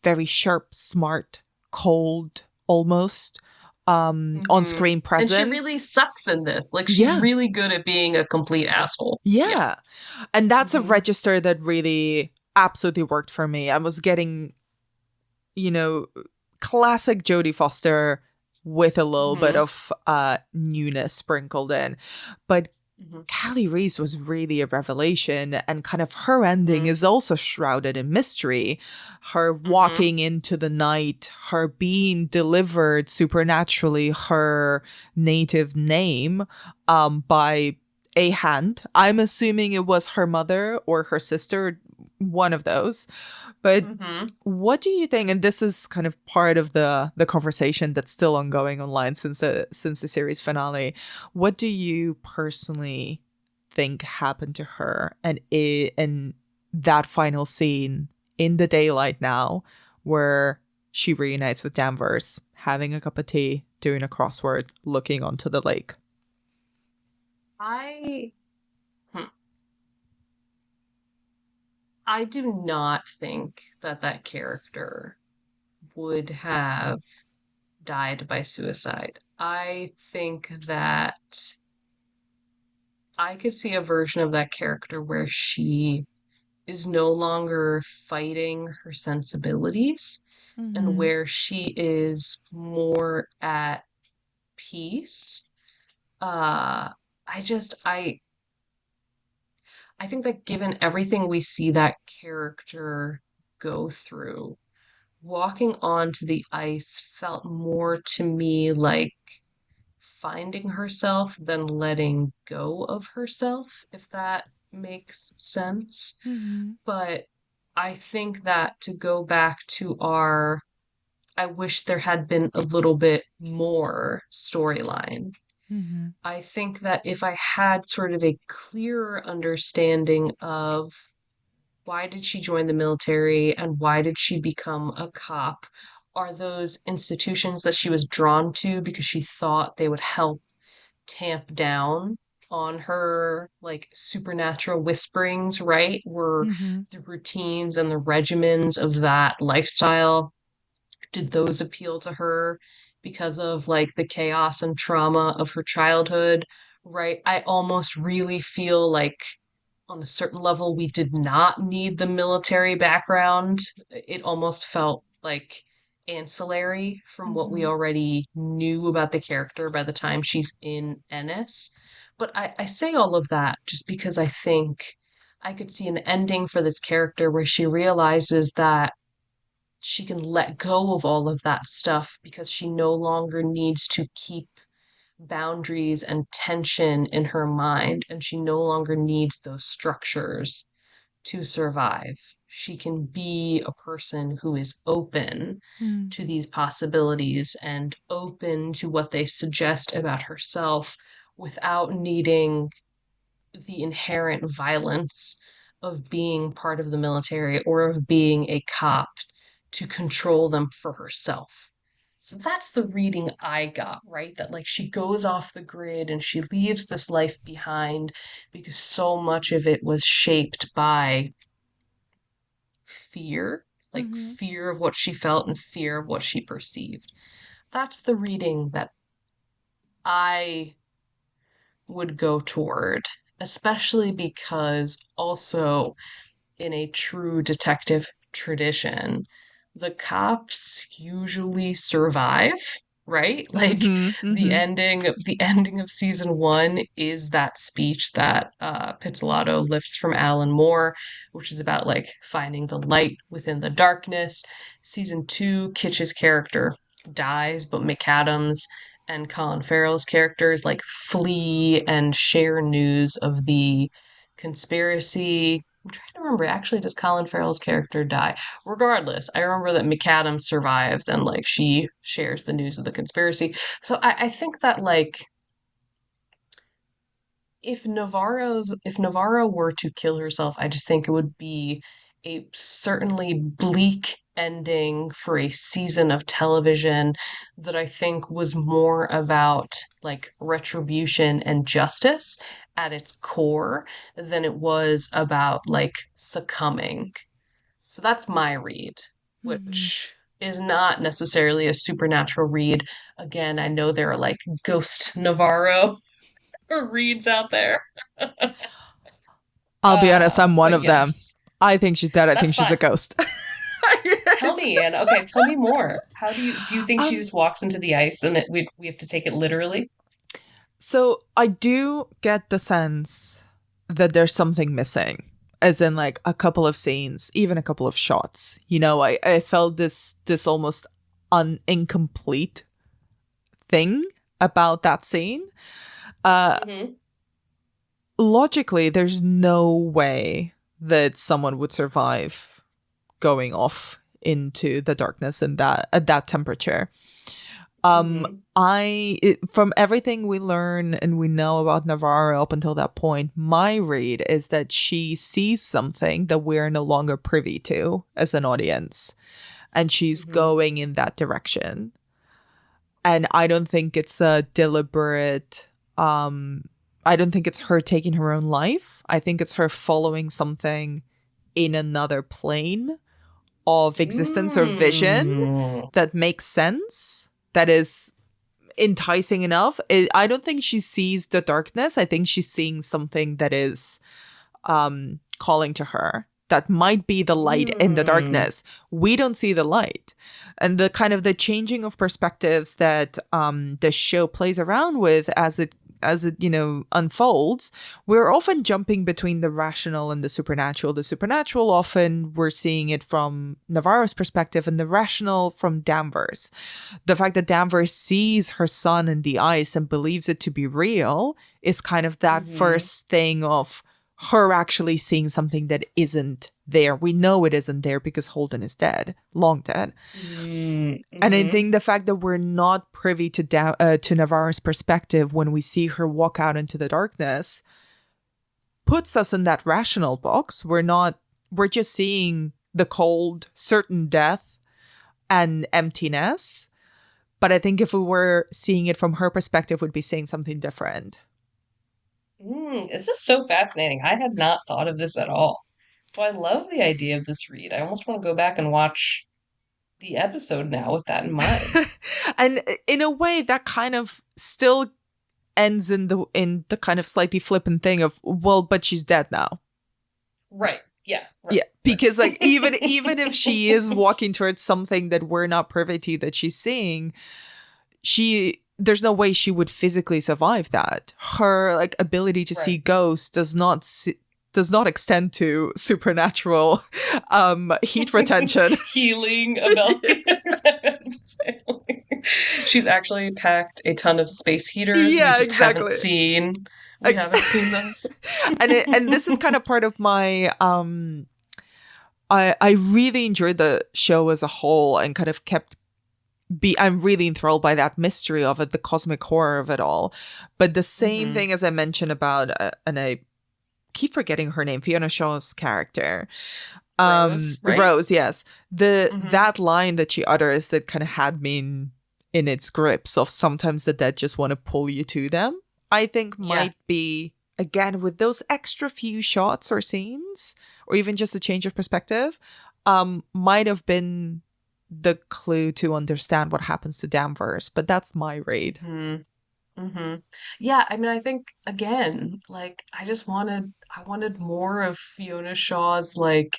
very sharp, smart, cold, almost Mm-hmm. on-screen And she really presence. sucks in this. Like she's Yeah. really good at being a complete asshole. Yeah. Yeah. And that's a Mm-hmm. register that really absolutely worked for me. I was getting, you know, classic Jodie Foster with a little bit Mm-hmm. of newness sprinkled in. But Mm-hmm. Callie Reese was really a revelation, and kind of her ending Mm-hmm. is also shrouded in mystery. Her Mm-hmm. walking into the night, her being delivered supernaturally her native name by a hand. I'm assuming it was her mother or her sister, one of those. But Mm-hmm. what do you think? And this is kind of part of the conversation that's still ongoing online since the series finale. What do you personally think happened to her and that final scene in the daylight now, where she reunites with Danvers, having a cup of tea, doing a crossword, looking onto the lake? I hmm, I do not think that that character would have died by suicide. I think that I could see a version of that character where she is no longer fighting her sensibilities and Mm-hmm. where she is more at peace. Uh, I just, I think that given everything we see that character go through, walking onto the ice felt more to me like finding herself than letting go of herself, if that makes sense. Mm-hmm. But I think that to go back to our, I wish there had been a little bit more storyline. Mm-hmm. I think that if I had sort of a clearer understanding of why did she join the military and why did she become a cop, are those institutions that she was drawn to because she thought they would help tamp down on her like supernatural whisperings, right? Were Mm-hmm. the routines and the regimens of that lifestyle, did those appeal to her because of like the chaos and trauma of her childhood, right? I almost really feel like on a certain level we did not need the military background. It almost felt like ancillary from what we Mm-hmm. already knew about the character by the time she's in Ennis. But I say all of that just because I think I could see an ending for this character where she realizes that she can let go of all of that stuff because she no longer needs to keep boundaries and tension in her mind, and she no longer needs those structures to survive. She can be a person who is open to these possibilities and open to what they suggest about herself without needing the inherent violence of being part of the military or of being a cop to control them for herself. So that's the reading I got, right? That like she goes off the grid and she leaves this life behind because so much of it was shaped by fear, like Mm-hmm. fear of what she felt and fear of what she perceived. That's the reading that I would go toward, especially because also in a true detective tradition, the cops usually survive, right? Like Mm-hmm. Mm-hmm. the ending of season one is that speech that Pizzolatto lifts from Alan Moore, which is about like finding the light within the darkness. Season two, Kitsch's character dies, but McAdams and Colin Farrell's characters like flee and share news of the conspiracy. I'm trying to remember, actually, does Colin Farrell's character die? Regardless, I remember that McAdams survives and like she shares the news of the conspiracy. So I think that like if Navarro were to kill herself, I just think it would be a certainly bleak ending for a season of television that I think was more about like retribution and justice at its core than it was about like succumbing. So that's my read, Mm-hmm. which is not necessarily a supernatural read. Again, I know there are like ghost Navarro reads out there. I'll be honest, I'm one But of them. yes, I think she's dead. I that's think she's a fine. ghost. Tell me, Anne. Okay, tell me more. How do you think she um, just walks into the ice and we have to take it literally? so I do get the sense that there's something missing, as in like a couple of scenes, even a couple of shots. You know, I felt this almost incomplete thing about that scene. Uh, Hmm. Logically, there's no way that someone would survive going off into the darkness and that at that temperature. Hmm. From everything we learn and we know about Navarro up until that point, my read is that she sees something that we're no longer privy to as an audience, and she's Hmm. going in that direction. And I don't think it's a deliberate. I don't think it's her taking her own life. I think it's her following something in another plane of existence or vision that makes sense, that is enticing enough. I don't think she sees the darkness. I think she's seeing something that is calling to her. That might be the light in the darkness. We don't see the light. And the kind of the changing of perspectives that the show plays around with as it unfolds, we're often jumping between the rational and the supernatural. The supernatural, often we're seeing it from Navarro's perspective, and the rational from Danvers. The fact that Danvers sees her son in the ice and believes it to be real is kind of that first thing of her actually seeing something that isn't there. We know it isn't there because Holden is dead, long dead. And I think the fact that we're not privy to Navarro's perspective when we see her walk out into the darkness puts us in that rational box. We're just seeing the cold, certain death and emptiness. But I think if we were seeing it from her perspective, we'd be seeing something different. This is so fascinating. I had not thought of this at all. So I love the idea of this read. I almost want to go back and watch the episode now with that in mind. And in a way, that kind of still ends in the kind of slightly flippant thing of, well, but she's dead now. Right. Yeah. Right, yeah. Because like even if she is walking towards something that we're not privy to, that she's seeing, there's no way she would physically survive that. Her like ability to see ghosts does not extend to supernatural heat retention. Healing ability. She's actually packed a ton of space heaters. Yeah, we just exactly. haven't seen those. and this is kind of part of my I really enjoyed the show as a whole and kind of I'm really enthralled by that mystery of it, the cosmic horror of it all. But the same thing as I mentioned about, and I keep forgetting her name, Fiona Shaw's character. Rose, right? Rose, yes. That line that she utters that kind of had me in its grips of sometimes the dead just want to pull you to them, I think might be, again, with those extra few shots or scenes, or even just a change of perspective, might have been the clue to understand what happens to Danvers. But that's my read. Yeah, I mean, I think again, like I wanted more of Fiona Shaw's, like,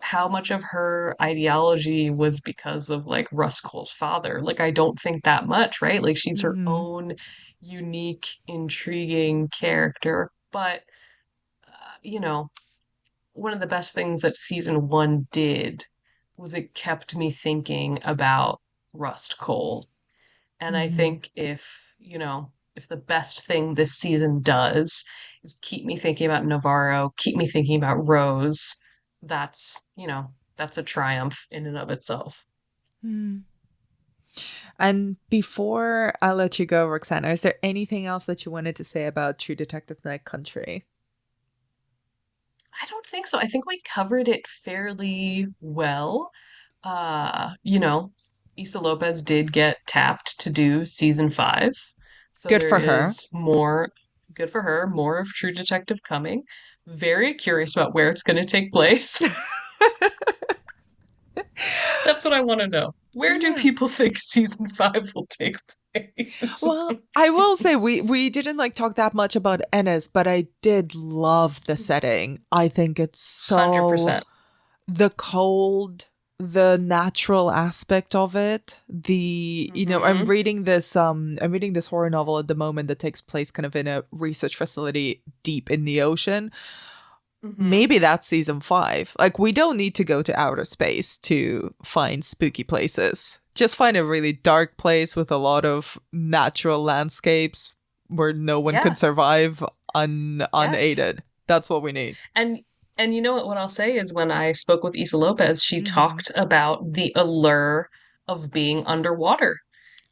how much of her ideology was because of like Rust Cohle's father. Like I don't think that much, right? Like she's her own unique, intriguing character. But one of the best things that season 1 did was it kept me thinking about Rust Cohle. And I think if the best thing this season does is keep me thinking about Navarro, keep me thinking about Rose, that's a triumph in and of itself. And before I let you go, Roxana, is there anything else that you wanted to say about True Detective Night Country? I don't think so. I think we covered it fairly well. Issa Lopez did get tapped to do season 5. So good for her. Good for her. More of True Detective coming. Very curious about where it's going to take place. That's what I want to know. Where do people think season 5 will take place? Well, I will say we didn't talk that much about Ennis, but I did love the setting. I think it's so 100%. The cold, the natural aspect of it. I'm reading this horror novel at the moment that takes place kind of in a research facility deep in the ocean. Maybe that's season 5. Like, we don't need to go to outer space to find spooky places. Just find a really dark place with a lot of natural landscapes where no one could survive unaided. That's what we need. And you know what I'll say is, when I spoke with Issa Lopez, she talked about the allure of being underwater.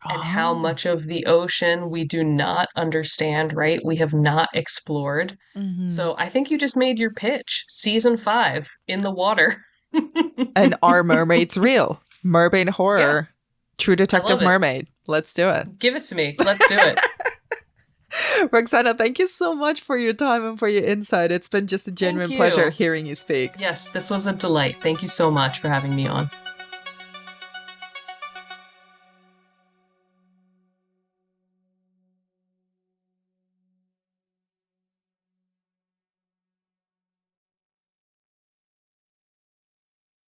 And how much of the ocean we do not understand, right? We have not explored. So I think you just made your pitch. Season 5, in the water. And are mermaids real? Mermaid horror. True Detective Mermaid. Let's do it. Give it to me. Let's do it. Roxana, thank you so much for your time and for your insight. It's been just a Thank genuine pleasure you. hearing you speak. Yes, this was a delight. Thank you so much for having me on.